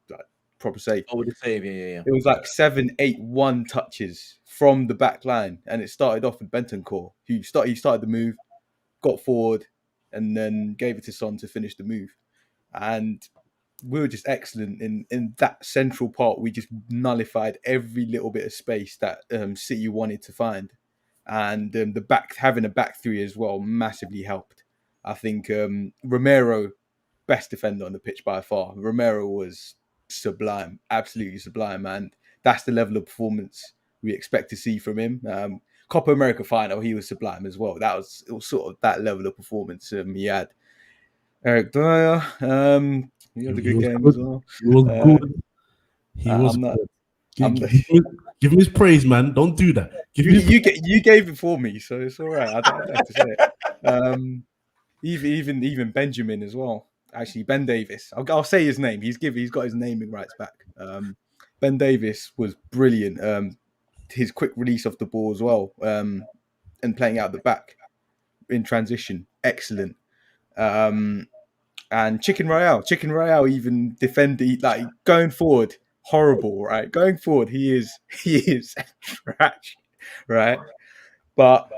proper save. Oh, the save, yeah. It was like 7-8-1 touches from the back line, and it started off with Bentancur, who started the move, got forward, and then gave it to Son to finish the move. And we were just excellent in that central part. We just nullified every little bit of space that City wanted to find, and having a back three as well massively helped. I think Romero, best defender on the pitch by far. Romero was sublime, absolutely sublime, and that's the level of performance we expect to see from him. Copa America final, he was sublime as well. It was sort of that level of performance he had. Eric Dyer, he had a good game as well. He was good. He was I'm not. good. Give him his praise, man. Don't do that. You gave it for me, so it's all right. I don't have to say it. Even Benjamin as well. Actually, Ben Davis. I'll say his name. He's got his naming rights back. Ben Davis was brilliant. His quick release off the ball as well, and playing out the back in transition, excellent. And Chicken Royale even defended, like going forward, horrible, right? Going forward, he is trash, right? But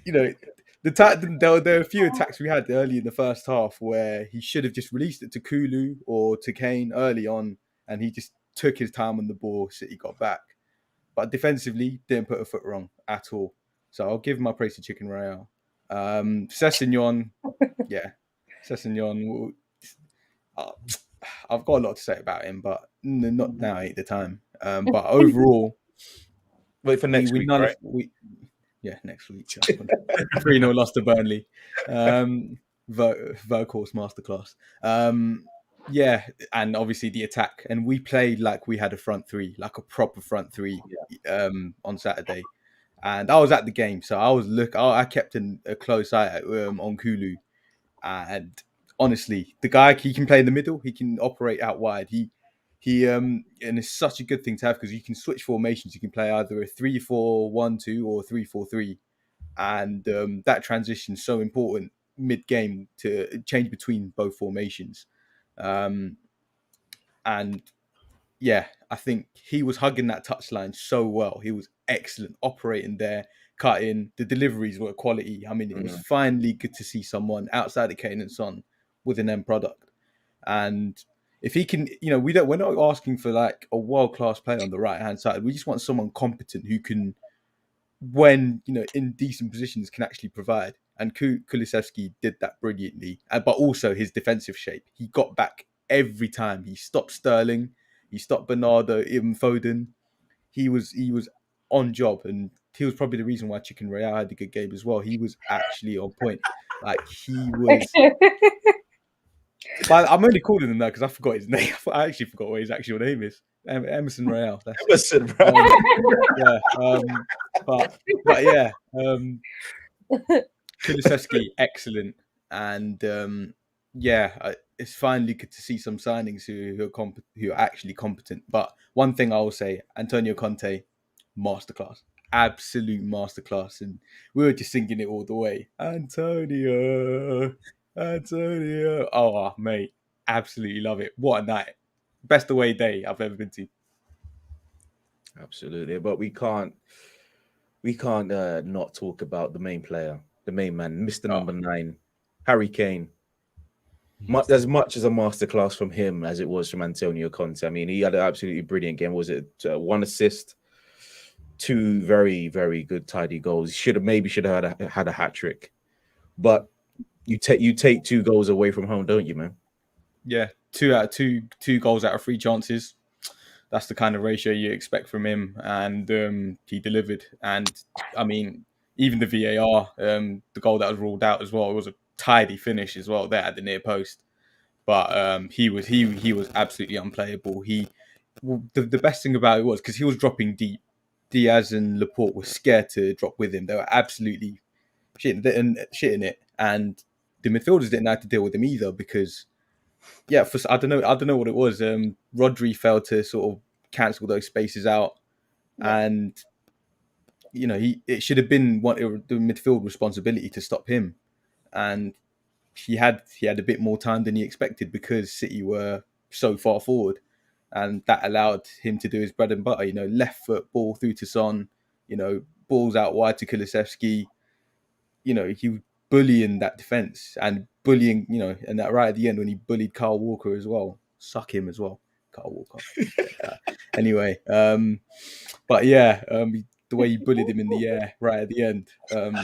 you know, there were a few attacks we had early in the first half where he should have just released it to Kulu or to Kane early on, and he just took his time on the ball. City got back, but defensively didn't put a foot wrong at all. So I'll give my praise to Chicken Royale. Sessegnon, yeah. Sessegnon, I've got a lot to say about him, but not now ain't the time. But overall, wait for next week, right? Next week. 3-0 lost to Burnley. Verkhorst masterclass. Yeah, and obviously the attack. And we played like we had a front three, like a proper front three on Saturday. And I was at the game, so I kept a close eye on Kulu. And honestly, the guy, he can play in the middle. He can operate out wide. And it's such a good thing to have because you can switch formations. You can play either a 3-4-1-2 or 3-4-3, and that transition is so important mid-game to change between both formations. And yeah, I think he was hugging that touchline so well. He was excellent, operating there, cutting. The deliveries were quality. I mean, it was finally good to see someone outside of Kane and Son with an end product. And if he can, we're not asking for like a world-class player on the right-hand side. We just want someone competent who can, when, in decent positions, can actually provide. And Kulusevski did that brilliantly. But also his defensive shape. He got back every time. He stopped Sterling. He stopped Bernardo, even Foden. He was on job, and he was probably the reason why Chicken Royale had a good game as well. He was actually on point. Like, he was... But I'm only calling him that because I forgot his name. I actually forgot what his actual name is. Emerson Royale. Emerson Royale. But yeah, Kulusevski, excellent. And it's finally good to see some signings who are actually competent. But one thing I will say, Antonio Conte, masterclass. Absolute masterclass. And we were just singing it all the way. Antonio. Oh, mate. Absolutely love it. What a night. Best away day I've ever been to. Absolutely. But we can't not talk about the main player, the main man, Mr. Number 9, Harry Kane. As much as a masterclass from him as it was from Antonio Conte. I mean, he had an absolutely brilliant game. Was it 1 assist, 2 very, very good tidy goals? He should have had a hat trick. But you take 2 goals away from home, don't you, man? Yeah, 2 goals out of 3 chances. That's the kind of ratio you expect from him, and he delivered. And I mean, even the VAR, the goal that was ruled out as well, it was a tidy finish as well there at the near post. But he was absolutely unplayable. The best thing about it was because he was dropping deep. Diaz and Laporte were scared to drop with him. They were absolutely shitting it, and the midfielders didn't have to deal with him either because, I don't know what it was. Rodri failed to sort of cancel those spaces out, and it should have been the midfield responsibility to stop him, and he had a bit more time than he expected because City were so far forward, and that allowed him to do his bread and butter. Left foot ball through to Son, balls out wide to Kulusevski. He was bullying that defense and bullying, and that right at the end when he bullied Kyle Walker as well. suck him as well. Kyle Walker. Anyway, but yeah, the way he bullied him in the air right at the end,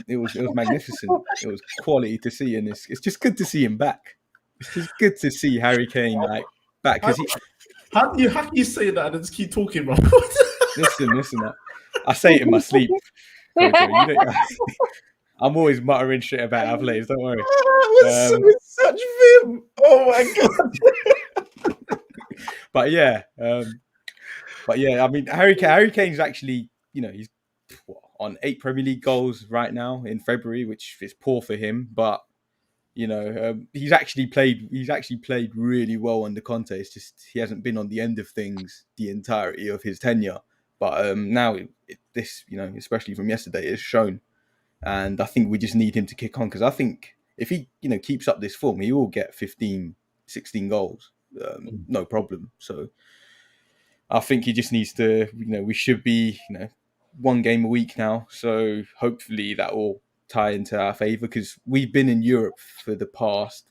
it was magnificent. It was quality to see, and it's just good to see him back. It's just good to see Harry Kane like back because he. How do you say that and just keep talking, bro? Listen. I say it in my sleep. Kojo, you don't, I'm always muttering shit about our players. Don't worry. With such vim. Oh my god. But yeah, I mean, Harry Kane's actually, he's on 8 Premier League goals right now in February, which is poor for him. But he's actually played really well under Conte. It's just he hasn't been on the end of things the entirety of his tenure. But now this, especially from yesterday, is shown, and I think we just need him to kick on because I think if he, keeps up this form, he will get 15, 16 goals, no problem. So I think he just needs to, we should be, 1 game a week now. So hopefully that will tie into our favour because we've been in Europe for the past,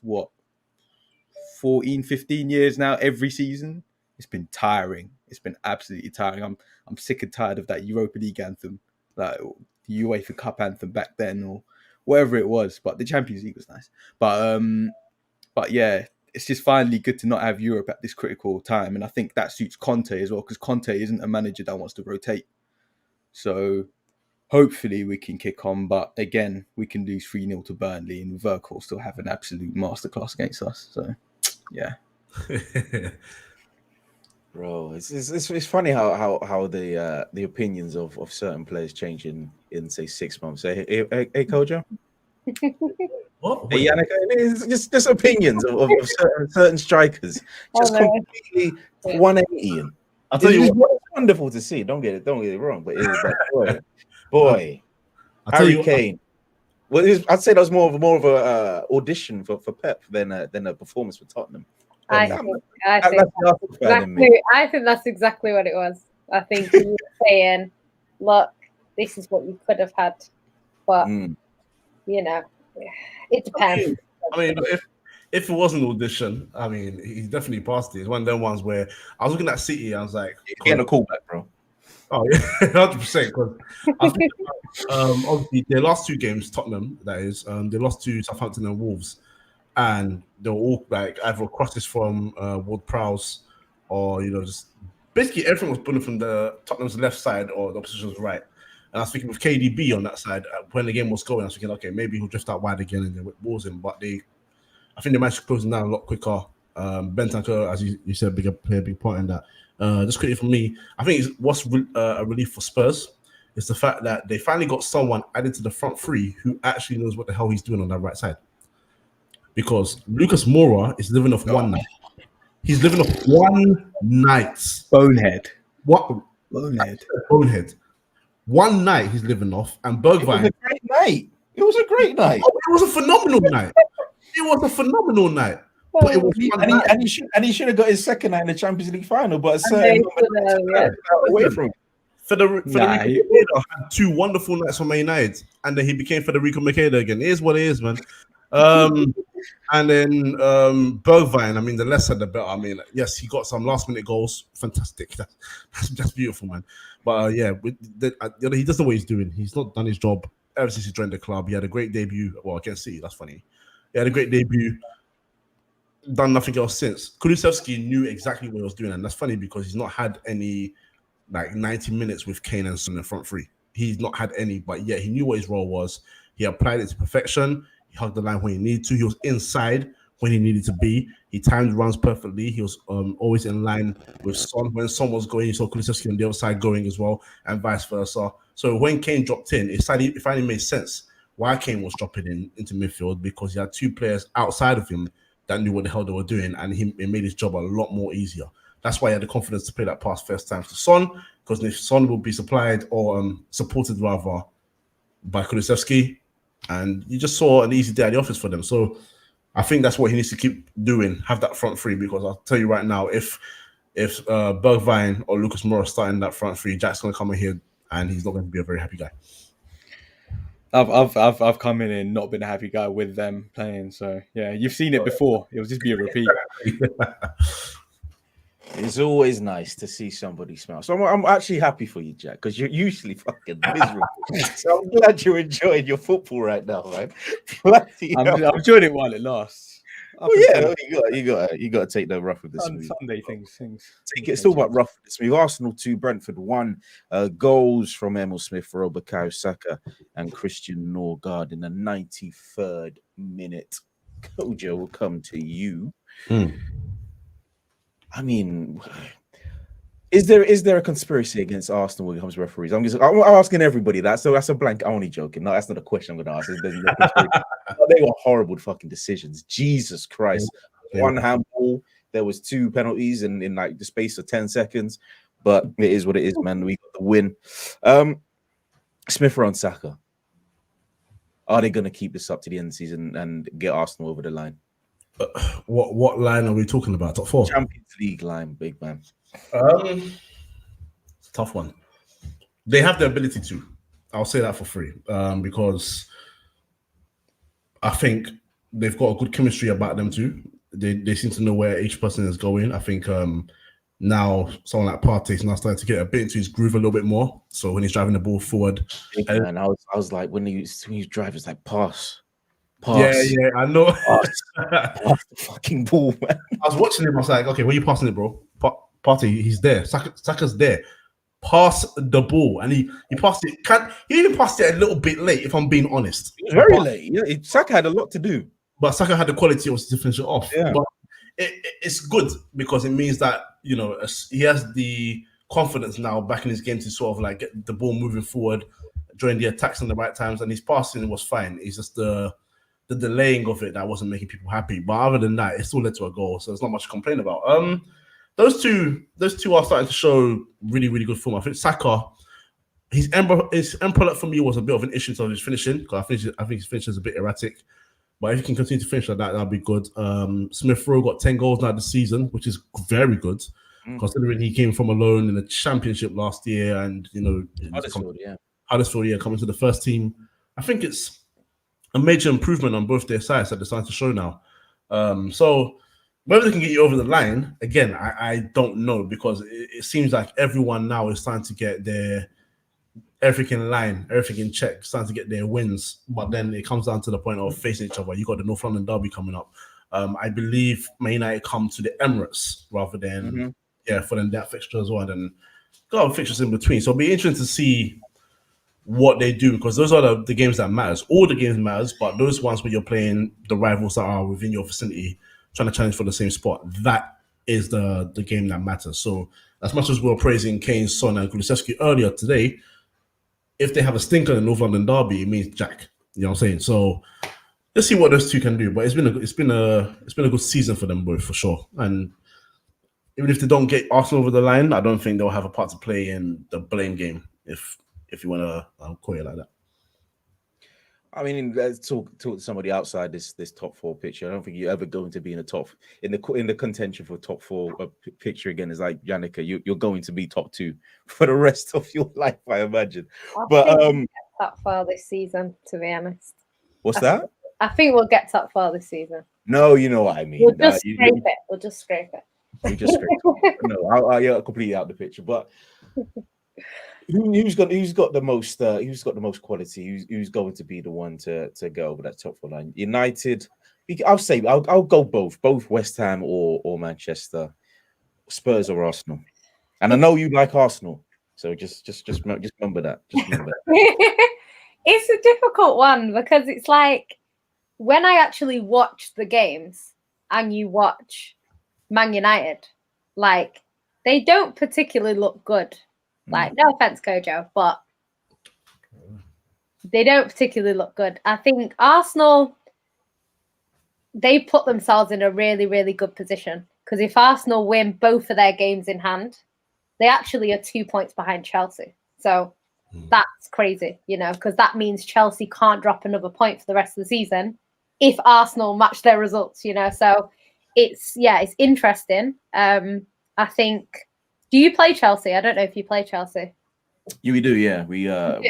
14, 15 years now, every season. It's been tiring. It's been absolutely tiring. I'm sick and tired of that Europa League anthem, like the UEFA Cup anthem back then, or whatever it was. But the Champions League was nice. But yeah, it's just finally good to not have Europe at this critical time, and I think that suits Conte as well because Conte isn't a manager that wants to rotate. So hopefully we can kick on. But again, we can lose 3-0 to Burnley, and Werk will still have an absolute masterclass against us. So yeah. Bro, it's funny how the opinions of certain players change in say 6 months. Hey Kojo? What? Hey, Yannick, it's just opinions of certain strikers. Just completely 180. I'll tell you what. It's wonderful to see. Don't get it wrong, but it is like boy, Harry Kane. Well, I'd say that was more of a audition for Pep than a performance for Tottenham. I think that's exactly what it was. I think he was saying, look, this is what you could have had. But, it depends. I mean, if it was an audition, I mean, he definitely passed it. It's one of them ones where I was looking at City, I was like... Getting a callback, bro. Oh, yeah, 100%. Because obviously, their last 2 games, Tottenham, that is, they lost to Southampton and Wolves. And they were all like either crosses from Ward-Prowse or, just basically everything was pulling from the Tottenham's left side or the opposition's right. And I was thinking with KDB on that side, when the game was going, I was thinking, okay, maybe he'll drift out wide again and then whip balls in. But I think they managed to close him down a lot quicker. Bentancur, as you said, play a big part in that. Just quickly for me, I think what's a relief for Spurs is the fact that they finally got someone added to the front 3 who actually knows what the hell he's doing on that right side. Because Lucas Moura is living off one night. He's living off one night. Bonehead. What? Bonehead. One night he's living off. And Bergwijn. It was a great night. It was a great night. Oh, it was a phenomenal night. It was a phenomenal night. But it was and he should have got his second night in the Champions League final, but a certain away from him. Federico Makeda had 2 wonderful nights for Man United, and then he became Federico Makeda again. It is what it is, man. And then Bergwijn, I mean, the less said the better. I mean, yes, he got some last-minute goals. Fantastic. That's beautiful, man. But he doesn't know what he's doing. He's not done his job ever since he joined the club. He had a great debut. Well, against City, that's funny. He had a great debut. Done nothing else since. Kulusevski knew exactly what he was doing, and that's funny because he's not had any 90 minutes with Kane and Son in the front 3. He's not had any, but yeah, he knew what his role was. He applied it to perfection. He hugged the line when he needed to. He was inside when he needed to be. He timed runs perfectly. He was always in line with Son. When Son was going, you saw Kulusevski on the other side going as well, and vice versa. So when Kane dropped in, it finally made sense why Kane was dropping into midfield, because he had 2 players outside of him that knew what the hell they were doing, and it made his job a lot more easier. That's why he had the confidence to play that pass first time to Son, because if Son will be supplied or supported rather by Kulusevski, and you just saw an easy day at the office for them. So I think that's what he needs to keep doing, have that front 3, because I'll tell you right now, if Bergwijn or Lucas Moura starting that front 3, Jack's going to come in here and he's not going to be a very happy guy. I've come in and not been a happy guy with them playing. So yeah, you've seen it before. It'll just be a repeat. It's always nice to see somebody smile. So I'm actually happy for you, Jack, because you're usually fucking miserable. So I'm glad you're enjoying your football right now, man. I'm enjoying it while it lasts. Well, yeah, you got to take the rough with the smooth. Sunday things. It's still about rough with the smooth. Arsenal 2, Brentford 1. Goals from Emil Smith, Bukayo Saka, and Christian Norgard in the 93rd minute. Kojo will come to you. I mean, is there a conspiracy against Arsenal when it comes to referees? I'm asking everybody that. So that's a blank. I'm only joking. No, that's not a question I'm going to ask. They were horrible fucking decisions. Jesus Christ. One handball. There was 2 penalties in like the space of 10 seconds. But it is what it is, man. We got the win. Smith or Saka. Are they going to keep this up to the end of the season and get Arsenal over the line? What line are we talking about? Top 4? Champions League line, big man. It's a tough one. They have the ability to. I'll say that for free. Because I think they've got a good chemistry about them too. They seem to know where each person is going. I think now someone like Partey is now starting to get a bit into his groove a little bit more. So when he's driving the ball forward, man, I was like, when you drive, it's like pass. Yeah, I know. Pass the fucking ball, man. I was watching him. I was like, okay, where you passing it, bro? Partey, he's there. Saka's there. Pass the ball, and he passed it. He even passed it a little bit late, if I'm being honest. It was very late. Yeah, Saka had a lot to do, but Saka had the quality to finish it off. Yeah. But it's good because it means that he has the confidence now back in his game to sort of like get the ball moving forward, join the attacks in the right times, and his passing was fine. It's just the delaying of it that wasn't making people happy. But other than that, it still led to a goal, so there's not much to complain about. Those two are starting to show really, really good form. I think Saka, his end product for me was a bit of an issue to his finishing, because I think his finish is a bit erratic. But if he can continue to finish like that, that'd be good. Smith Rowe got 10 goals now this season, which is very good, considering he came from a loan in the Championship last year, and Huddersfield, coming to the first team. I think it's a major improvement on both their sides that they're starting to show now. So whether they can get you over the line, again, I don't know, because it seems like everyone now is starting to get their everything in line, everything in check, starting to get their wins. But then it comes down to the point of facing each other. You got the North London derby coming up. I believe Man United come to the Emirates rather than for them that fixture as well. And then got fixtures in between. So it'll be interesting to see what they do, because those are the games that matters. All the games matters, but those ones where you're playing the rivals that are within your vicinity, trying to challenge for the same spot, that is the game that matters. So as much as we're praising Kane, Son, and Kulusevski earlier today, if they have a stinker in the North London derby, it means Jack. You know what I'm saying? So let's see what those two can do. But it's been a good season for them both, for sure. And even if they don't get Arsenal over the line, I don't think they'll have a part to play in the blame game, if you want to call it like that. I mean, let's talk to somebody outside this top 4 picture. I don't think you're ever going to be in the contention for top 4 picture again. Is like Yannicka, you're going to be top 2 for the rest of your life, I imagine. But we'll get top 4 this season, to be honest. What's that? I think we'll get top 4 this season. No, you know what I mean. We'll just scrape it. We'll just scrape it. We just scrape it. No, I'll completely out the picture. But who's got the most quality? Who's going to be the one to go over that top 4 line? United. I'll go both West Ham or Manchester, Spurs or Arsenal. And I know you like Arsenal, so just remember that. Just remember that. It's a difficult one, because it's like when I actually watch the games and you watch Man United, like they don't particularly look good. Like, no offense, Kojo, but they don't particularly look good. I think Arsenal, they put themselves in a really, really good position, because if Arsenal win both of their games in hand, they actually are 2 points behind Chelsea. So that's crazy, because that means Chelsea can't drop another point for the rest of the season if Arsenal match their results, So it's interesting. I think. Do you play Chelsea? I don't know if you play Chelsea. We do, yeah. We So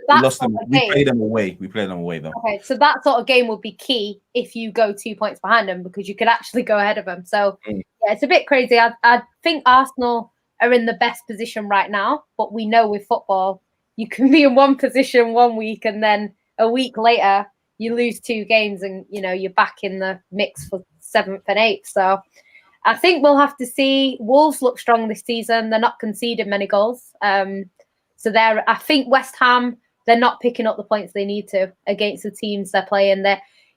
We that lost sort them. of We game. played them away. We played them away though. Okay, so that sort of game would be key if you go 2 points behind them because you could actually go ahead of them. So yeah, it's a bit crazy. I think Arsenal are in the best position right now, but we know with football you can be in one position one week and then a week later you lose 2 games and you're back in the mix for 7th and 8th. So I think we'll have to see. Wolves look strong this season. They're not conceding many goals. So I think West Ham, they're not picking up the points they need to against the teams they're playing.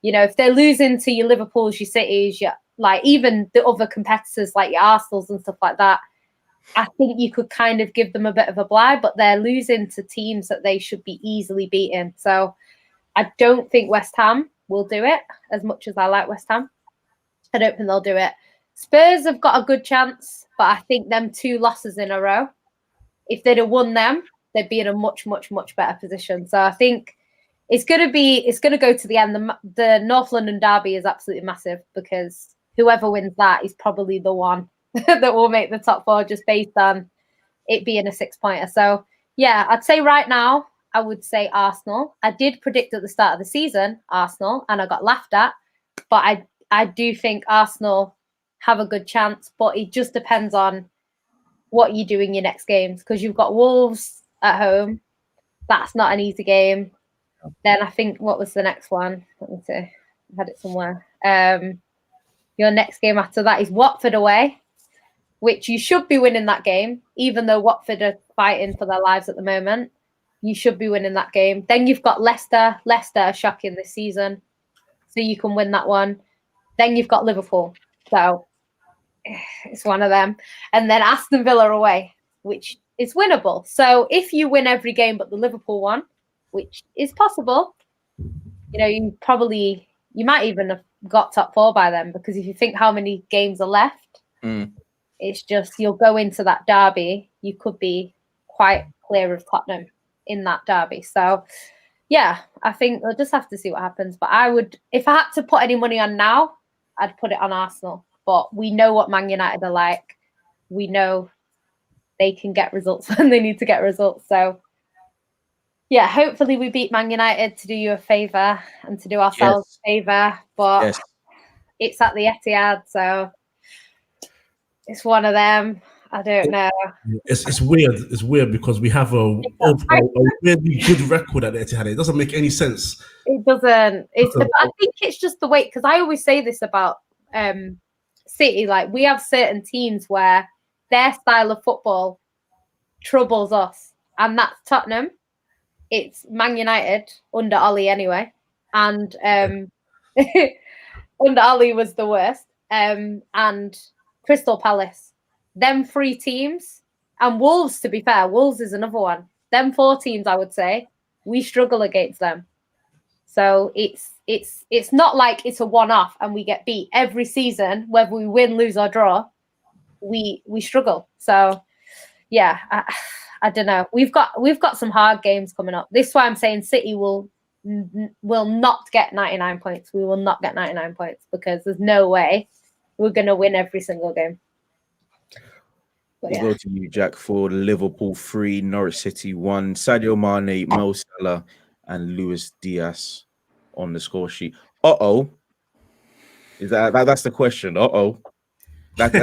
If they're losing to your Liverpools, your Cities, like even the other competitors like your Arsenals and stuff like that, I think you could kind of give them a bit of a blind, but they're losing to teams that they should be easily beaten. So I don't think West Ham will do it as much as I like West Ham. I don't think they'll do it. Spurs have got a good chance, but I think them 2 losses in a row, if they'd have won them, they'd be in a much, much, much better position. So I think it's going to go to the end. The North London derby is absolutely massive because whoever wins that is probably the one that will make the top 4 just based on it being a 6-pointer. So yeah, I'd say right now, I would say Arsenal. I did predict at the start of the season, Arsenal, and I got laughed at, but I do think Arsenal have a good chance, but it just depends on what you do in your next games because you've got Wolves at home. That's not an easy game. Then I think what was the next one? Let me see. I had it somewhere. Your next game after that is Watford away, which you should be winning that game, even though Watford are fighting for their lives at the moment. You should be winning that game. Then you've got Leicester. Leicester are shocking this season, so you can win that one. Then you've got Liverpool. So it's one of them. And then Aston Villa away, which is winnable. So if you win every game but the Liverpool one, which is possible, you might even have got top 4 by then because if you think how many games are left, it's just you'll go into that derby. You could be quite clear of Tottenham in that derby. So yeah, I think we'll just have to see what happens. But I would, if I had to put any money on now, I'd put it on Arsenal. But we know what Man United are like. We know they can get results when they need to get results. So yeah, hopefully we beat Man United to do you a favour and to do ourselves a favour. But it's at the Etihad, so it's one of them. I don't know. It's weird. It's weird because we have a really good record at the Etihad. It doesn't make any sense. It doesn't. I think it's just the way, because I always say this about City. Like, we have certain teams where their style of football troubles us, and that's Tottenham. It's Man United under Ollie anyway, and under Ollie was the worst. And Crystal Palace. Them 3 teams, and Wolves, to be fair, Wolves is another one. Them 4 teams, I would say, we struggle against them. So it's not like it's a one-off and we get beat every season, whether we win, lose, or draw. We struggle. So yeah, I don't know. We've got some hard games coming up. This is why I'm saying City will not get 99 points. We will not get 99 points because there's no way we're going to win every single game. We'll go to you, Jack, for Liverpool 3, Norwich City 1, Sadio Mane, Mo Salah, and Luis Diaz on the score sheet. Is that's the question? That's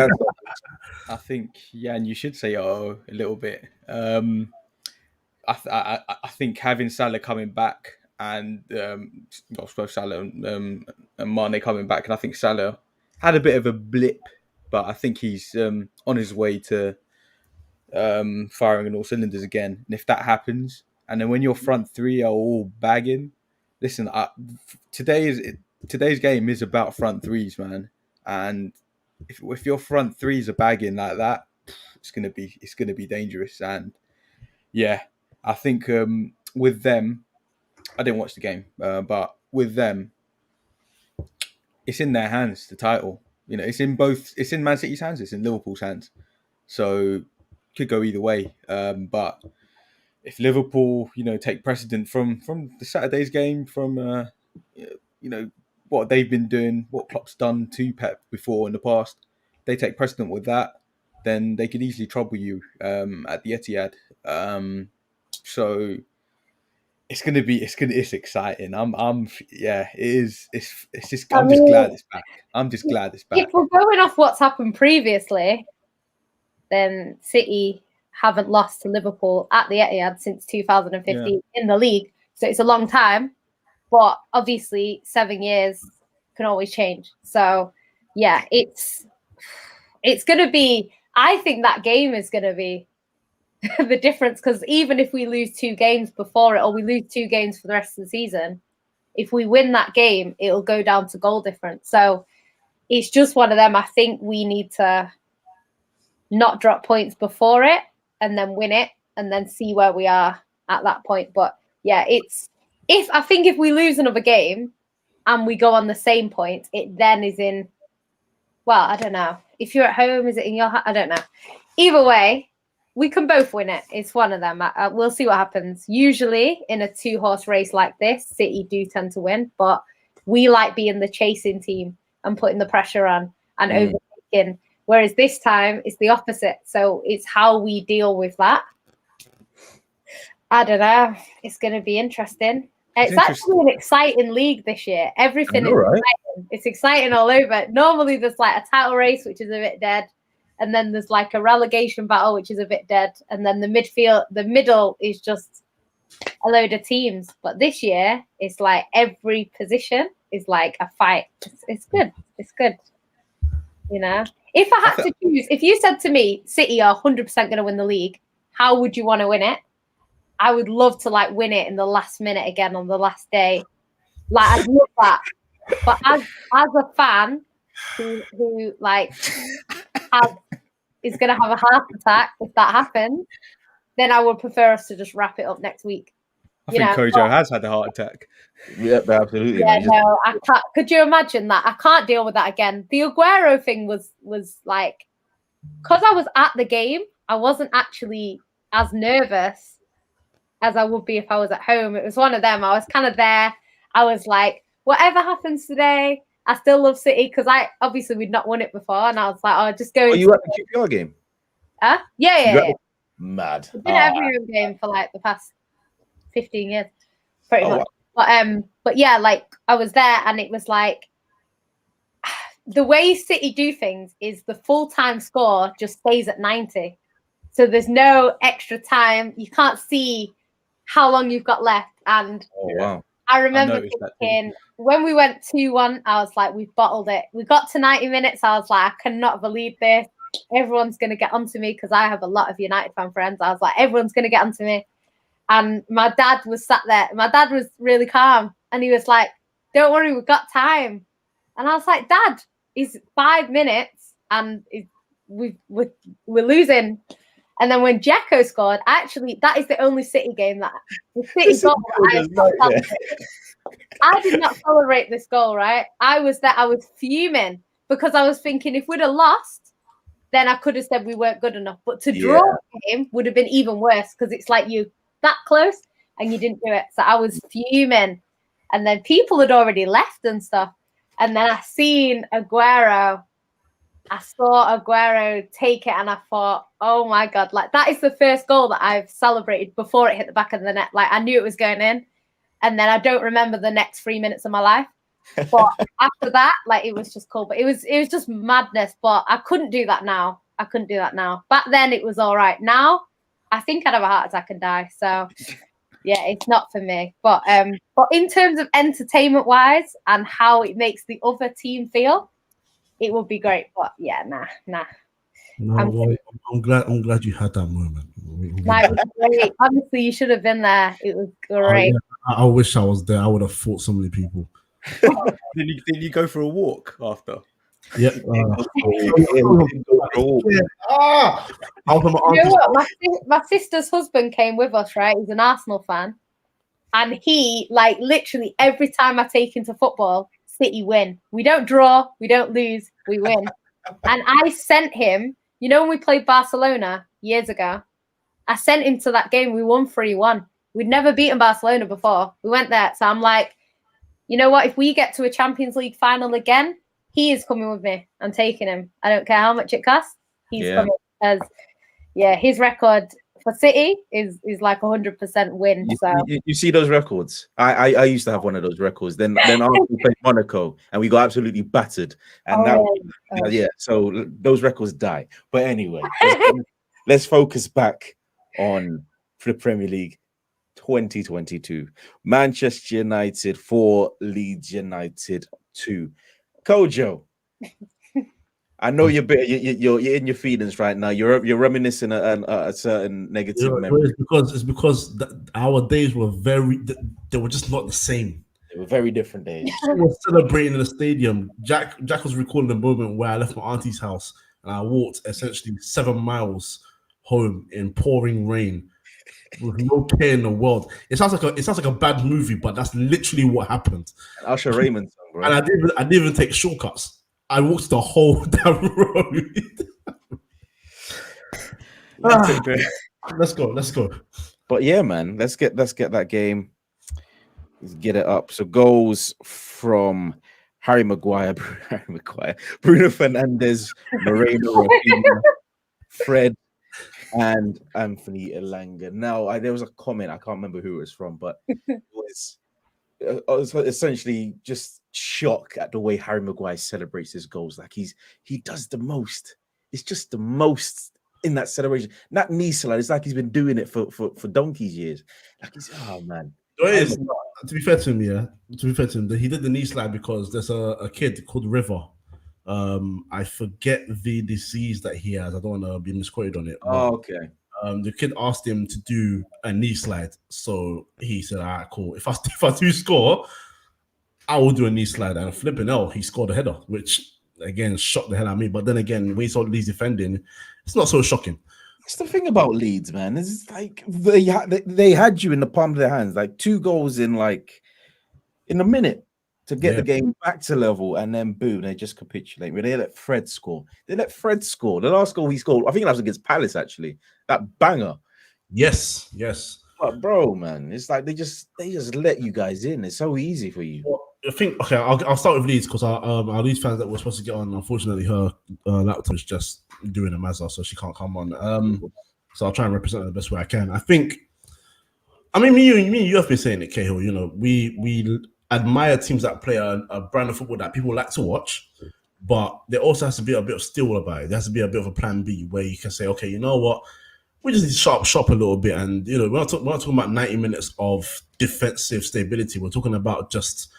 I think, yeah, and you should say a little bit. I think having Salah coming back and Salah and Mane coming back, and I think Salah had a bit of a blip, but I think he's on his way to firing on all cylinders again. And if that happens, and then when your front 3 are all bagging, listen, today's game is about front 3s, man. And if your front 3s are bagging like that, it's gonna be dangerous. And yeah, I think with them, I didn't watch the game, but with them, it's in their hands, the title. It's in Man City's hands, it's in Liverpool's hands. So could go either way. But if Liverpool, take precedent from the Saturday's game, from what they've been doing, what Klopp's done to Pep before in the past, they take precedent with that, then they could easily trouble you at the Etihad. So it's exciting. Yeah, it is. It's just. I I'm just mean, glad it's back. I'm just glad it's back. If we're going off what's happened previously, then City haven't lost to Liverpool at the Etihad since 2015 in the league. So it's a long time, but obviously 7 years can always change. So yeah, it's going to be, I think that game is going to be the difference, because even if we lose 2 games before it, or we lose 2 games for the rest of the season, if we win that game, it'll go down to goal difference. So it's just one of them. I think we need to not drop points before it and then win it and then see where we are at that point. But yeah, I think if we lose another game and we go on the same point, it then is in, well, I don't know. If you're at home, is it in your, I don't know. Either way, we can both win it. It's one of them. We'll see what happens. Usually in a 2-horse race like this, City do tend to win, but we like being the chasing team and putting the pressure on and overtaking. Whereas this time it's the opposite. So it's how we deal with that. I don't know. It's going to be interesting. It's actually an exciting league this year. Everything is exciting. It's exciting all over. Normally there's like a title race, which is a bit dead. And then there's like a relegation battle, which is a bit dead. And then the middle is just a load of teams. But this year, it's like every position is like a fight. It's good. It's good. You know, if I had to choose, if you said to me, City are 100% going to win the league, how would you want to win it? I would love to like win it in the last minute again on the last day. Like, I'd love that. But as a fan who like is going to have a heart attack if that happens, then I would prefer us to just wrap it up next week. I think Kojo has had a heart attack. Yeah, absolutely. Yeah, no, I can't. Could you imagine that? I can't deal with that again. The Aguero thing was like, because I was at the game, I wasn't actually as nervous as I would be if I was at home. It was one of them. I was kind of there. I was like, whatever happens today, I still love City, because obviously we'd not won it before, and I was like, oh, just go. Are you at the QPR game? Yeah. Mad. I've been at every home game for like the past 15 years, pretty much. Wow. But yeah, like I was there, and it was like the way City do things is the full-time score just stays at 90. So there's no extra time. You can't see how long you've got left. And wow. I remember thinking when we went 2-1, I was like, we've bottled it. We got to 90 minutes. I was like, I cannot believe this. Everyone's going to get onto me, because I have a lot of United fan friends. I was like, everyone's going to get onto me. And my dad was sat there. My dad was really calm. And he was like, don't worry, we've got time. And I was like, Dad, it's 5 minutes and we're losing. And then when Dzeko scored, actually, that is the only City game that the City goal I did not tolerate this goal, right? I was fuming, because I was thinking if we'd have lost, then I could have said we weren't good enough. But to draw the game would have been even worse, because it's like you that close and you didn't do it. So I was fuming. And then people had already left and stuff. And then I saw Aguero take it, and I thought, oh my God, like that is the first goal that I've celebrated before it hit the back of the net. Like I knew it was going in. And then I don't remember the next 3 minutes of my life. But after that, like it was just cool. But it was just madness. But I couldn't do that now. Back then it was all right. Now I think I'd have a heart attack and die. So yeah, it's not for me. But in terms of entertainment wise and how it makes the other team feel, it would be great. But yeah, nah. No, I'm glad you had that moment. It was great. Honestly, you should have been there. It was great. I wish I was there. I would have fought so many people. Did you go for a walk after? Yeah. My sister's husband came with us, right? He's an Arsenal fan. And he, like, literally every time I take him to football, City win. We don't draw, we don't lose, we win. And I sent him, you know, when we played Barcelona years ago, I sent him to that game. We won 3-1. We'd never beaten Barcelona before. We went there. So I'm like, you know what? If we get to a Champions League final again, he is coming with me. I'm taking him. I don't care how much it costs. He's coming, because, yeah, his record for City is like 100% win. So You see those records? I used to have one of those records. Then Arsenal played Monaco and we got absolutely battered. And yeah, so those records die. But anyway, let's focus back on the Premier League 2022. Manchester United 4, Leeds United 2. Kojo, I know you're in your feelings right now. You're reminiscing a certain negative memory. It's because our days were they were just not the same. They were very different days. We were celebrating in the stadium. Jack was recalling the moment where I left my auntie's house and I walked essentially 7 miles home in pouring rain with no care in the world. It sounds like a bad movie, but that's literally what happened. Usher Raymond song, bro. And I didn't even take shortcuts. I walked the whole damn road. Let's go. But yeah, man, let's get that game. Let's get it up. So goals from Harry Maguire, Bruno Fernandes, Moreno, Rafinha, Fred, and Anthony Elanga. Now, there was a comment, I can't remember who it was from, but it was essentially just shock at the way Harry Maguire celebrates his goals. Like he does the most. It's just the most in that celebration. That knee slide, it's like he's been doing it for donkey's years. Like oh man. To be fair to him, he did the knee slide because there's a kid called River. I forget the disease that he has. I don't want to be misquoted on it. Oh, okay. The kid asked him to do a knee slide, so he said, "All right, cool. If I do score, I will do a knee slide." And flipping out, he scored a header, which again shocked the hell out of me. But then again, when you saw Leeds defending, it's not so shocking. It's the thing about Leeds, man. It's like they had you in the palm of their hands, like 2 goals in a minute to get the game back to level, and then boom, they just capitulate. They let Fred score. The last goal he scored, I think that was against Palace, actually. That banger. Yes. But bro, man, it's like they just let you guys in. It's so easy for you. Well, I think I'll start with Leeds because our Leeds fans that were supposed to get on, unfortunately, her laptop is just doing a mazza, so she can't come on. So I'll try and represent her the best way I can. Me and you have been saying it, Cahill. You know, we admire teams that play a brand of football that people like to watch, but there also has to be a bit of steel about it. There has to be a bit of a plan B where you can say, okay, you know what, we just need to shop a little bit. And you know, we're not talking about 90 minutes of defensive stability. We're talking about just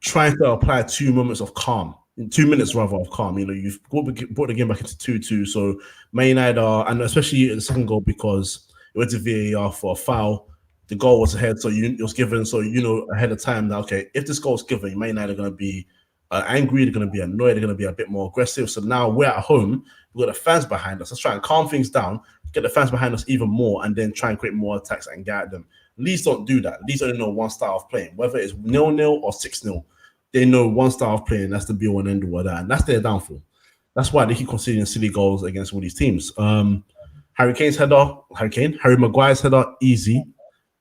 trying to apply 2 minutes of calm. In 2 minutes rather of calm. You know, you've brought the game back into 2-2. So Man United and especially the second goal, because it went to VAR for a foul. The goal was ahead, so it was given. So you know ahead of time that okay, if this goal is given, Man United are going to be angry. They're going to be annoyed. They're going to be a bit more aggressive. So now we're at home. We've got the fans behind us. Let's try and calm things down, get the fans behind us even more, and then try and create more attacks and get at them. Leeds don't do that. Leeds only know one style of playing, whether it's 0-0 or 6-0. They know one style of playing. That's the be all and end all of that, and that's their downfall. That's why they keep conceding silly goals against all these teams. Harry Maguire's header, easy,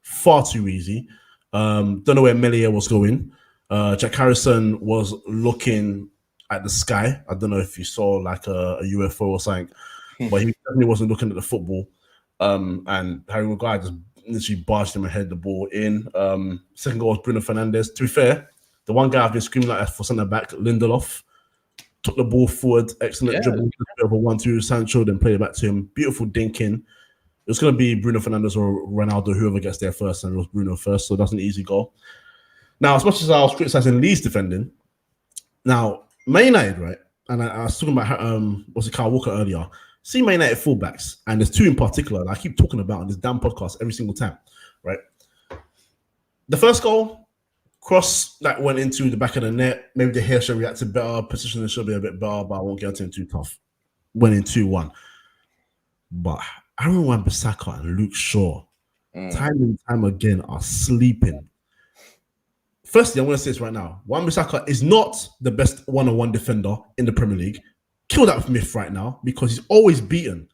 far too easy. Don't know where Melia was going. Jack Harrison was looking at the sky. I don't know if you saw like a UFO or something, but he definitely wasn't looking at the football. And Harry Maguire just literally barged him ahead the ball in. Second goal was Bruno Fernandes. To be fair, the one guy I've been screaming at for centre back, Lindelof, took the ball forward, excellent dribble, a bit of a 1-2, Sancho, then played it back to him. Beautiful dinking. It was going to be Bruno Fernandes or Ronaldo, whoever gets there first, and it was Bruno first, so that's an easy goal. Now, as much as I was criticising Leeds defending, now, Man United, right, and I was talking about, Kyle Walker earlier, see Man United fullbacks, and there's 2 in particular that I keep talking about on this damn podcast every single time, right? The first goal, cross that went into the back of the net. Maybe the hair should reacted better. Positioning should be a bit better, but I won't get into it too tough. Went in 2-1. But Aaron Wan-Bissaka and Luke Shaw, time and time again, are sleeping. Firstly, I'm going to say this right now. Wan-Bissaka is not the best one-on-one defender in the Premier League. Kill that myth right now because he's always beaten.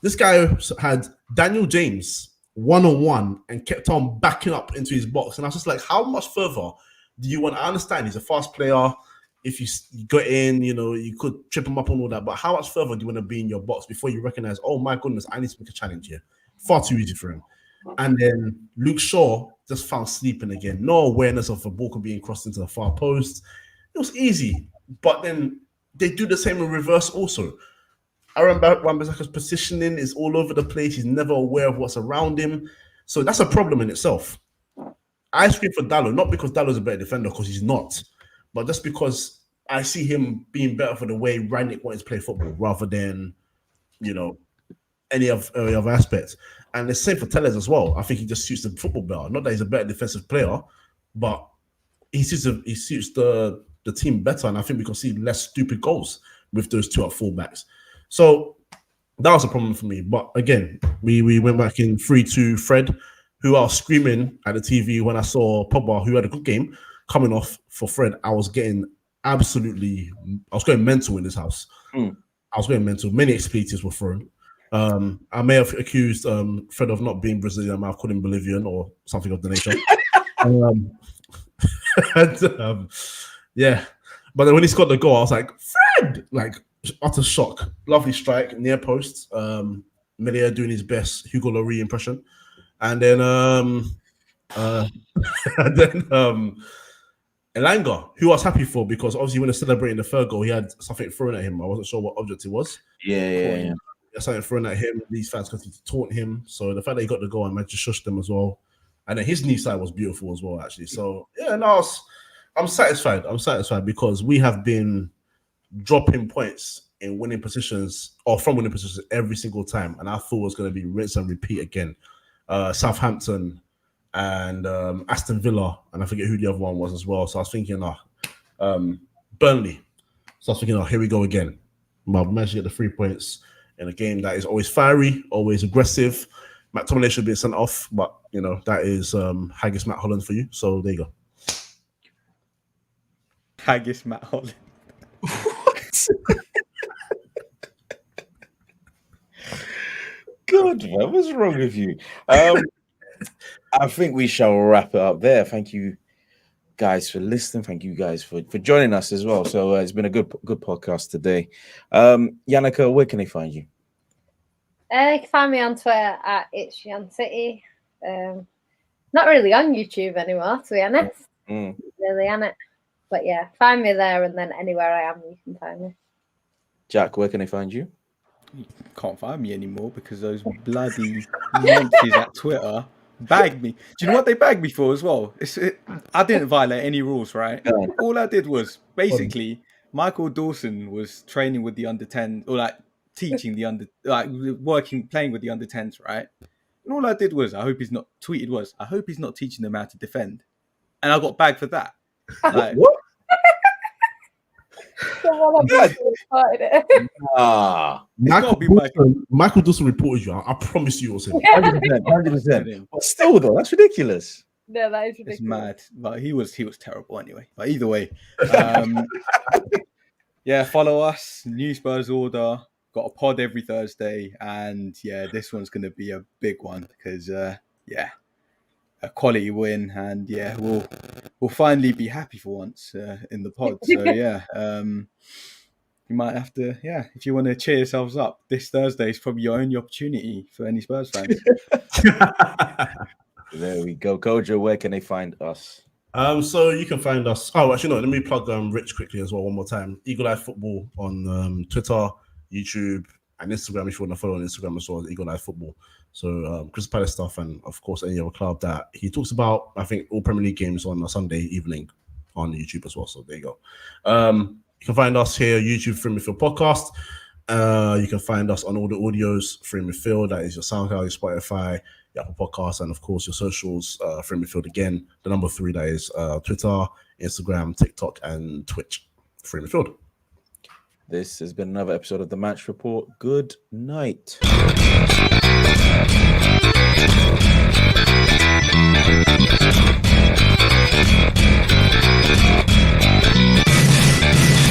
This guy had Daniel James one-on-one and kept on backing up into his box. And I was just like, how much further do you want to understand? He's a fast player. if you got in, you could trip him up on all that. But how much further do you want to be in your box before you recognize, oh my goodness, I need to make a challenge here? Far too easy for him. And then Luke Shaw just found sleeping again. No awareness of the ball being crossed into the far post. It was easy. But then they do the same in reverse also. Aaron Wan-Bissaka's positioning is all over the place. He's never aware of what's around him. So that's a problem in itself. I scream for Dalot, not because Dalot's a better defender, because he's not, but just because I see him being better for the way Rangnick wanted to play football rather than, any other aspects. And the same for Telles as well. I think he just suits the football better. Not that he's a better defensive player, but he suits the team better. And I think we can see less stupid goals with those two at fullbacks. So that was a problem for me. But again, we went back in 3-2 Fred, who I was screaming at the TV when I saw Pogba, who had a good game, coming off for Fred. I was going mental in this house. I was going mental. Many expletives were thrown. I may have accused Fred of not being Brazilian. I might have called him Bolivian or something of the nature. Yeah. But then when he scored the goal, I was like, Fred! Like, utter shock. Lovely strike, near post. Melia doing his best Hugo Lloris impression. And then Elanga, who I was happy for, because obviously when they're celebrating the third goal, he had something thrown at him. I wasn't sure what object it was. Yeah. Something thrown at him. These fans continued to taunt him. So the fact that he got the goal, I managed to shush them as well. And then his knee side was beautiful as well, actually. So yeah, no, I'm satisfied. I'm satisfied because we have been dropping points in winning positions or from winning positions every single time. And I thought it was going to be rinse and repeat again. Southampton and Aston Villa, and I forget who the other one was as well. So I was thinking, Burnley. So I was thinking, here we go again. But we managed to get the 3 points in a game that is always fiery, always aggressive. McTominay should be sent off, but that is Haggis Matt Holland for you. So there you go. Haggis Matt Holland. God, man, what's wrong with you? I think we shall wrap it up there. Thank you guys for listening. Thank you guys for joining us as well. So it's been a good podcast today. Yannicka, where can they find you? You can find me on Twitter at @It'sYanCity. Not really on YouTube anymore, to be honest. Really on it. But yeah, find me there, and then anywhere I am, you can find me. Jack, where can they find you? You can't find me anymore because those bloody monkeys at Twitter bagged me. Do you know what they bagged me for as well? I didn't violate any rules, right? All I did was basically Michael Dawson was training with the under 10 or teaching the playing with the under 10s, right? And all I did was I hope he's not teaching them how to defend, and I got bagged for that. What? Michael Dawson reported you. I promise you it was him. 100%. But still, though, that's ridiculous. No, that is ridiculous. It's mad. But he was terrible anyway. But either way, yeah, follow us. New Spurs Order. Got a pod every Thursday, and yeah, this one's going to be a big one because a quality win, and yeah, we'll finally be happy for once in the pod. So yeah, you might have to, if you want to cheer yourselves up, this Thursday is probably your only opportunity for any Spurs fans. There we go. Kojo, where can they find us? So you can find us. Oh, actually, no. Let me plug Rich quickly as well one more time. Eagle Eye Football on Twitter, YouTube, and Instagram. If you want to follow on Instagram as well, Eagle Eye Football. So Crystal Palace stuff, and of course any other club that he talks about. I think all Premier League games on a Sunday evening on YouTube as well. So there you go. You can find us here, YouTube Free Midfield Podcast. You can find us on all the audios, Free Midfield. That is your SoundCloud, your Spotify, your Apple Podcasts, and of course your socials, Free Midfield again. The number 3, that is Twitter, Instagram, TikTok, and Twitch. Free Midfield. This has been another episode of The Match Report. Good night.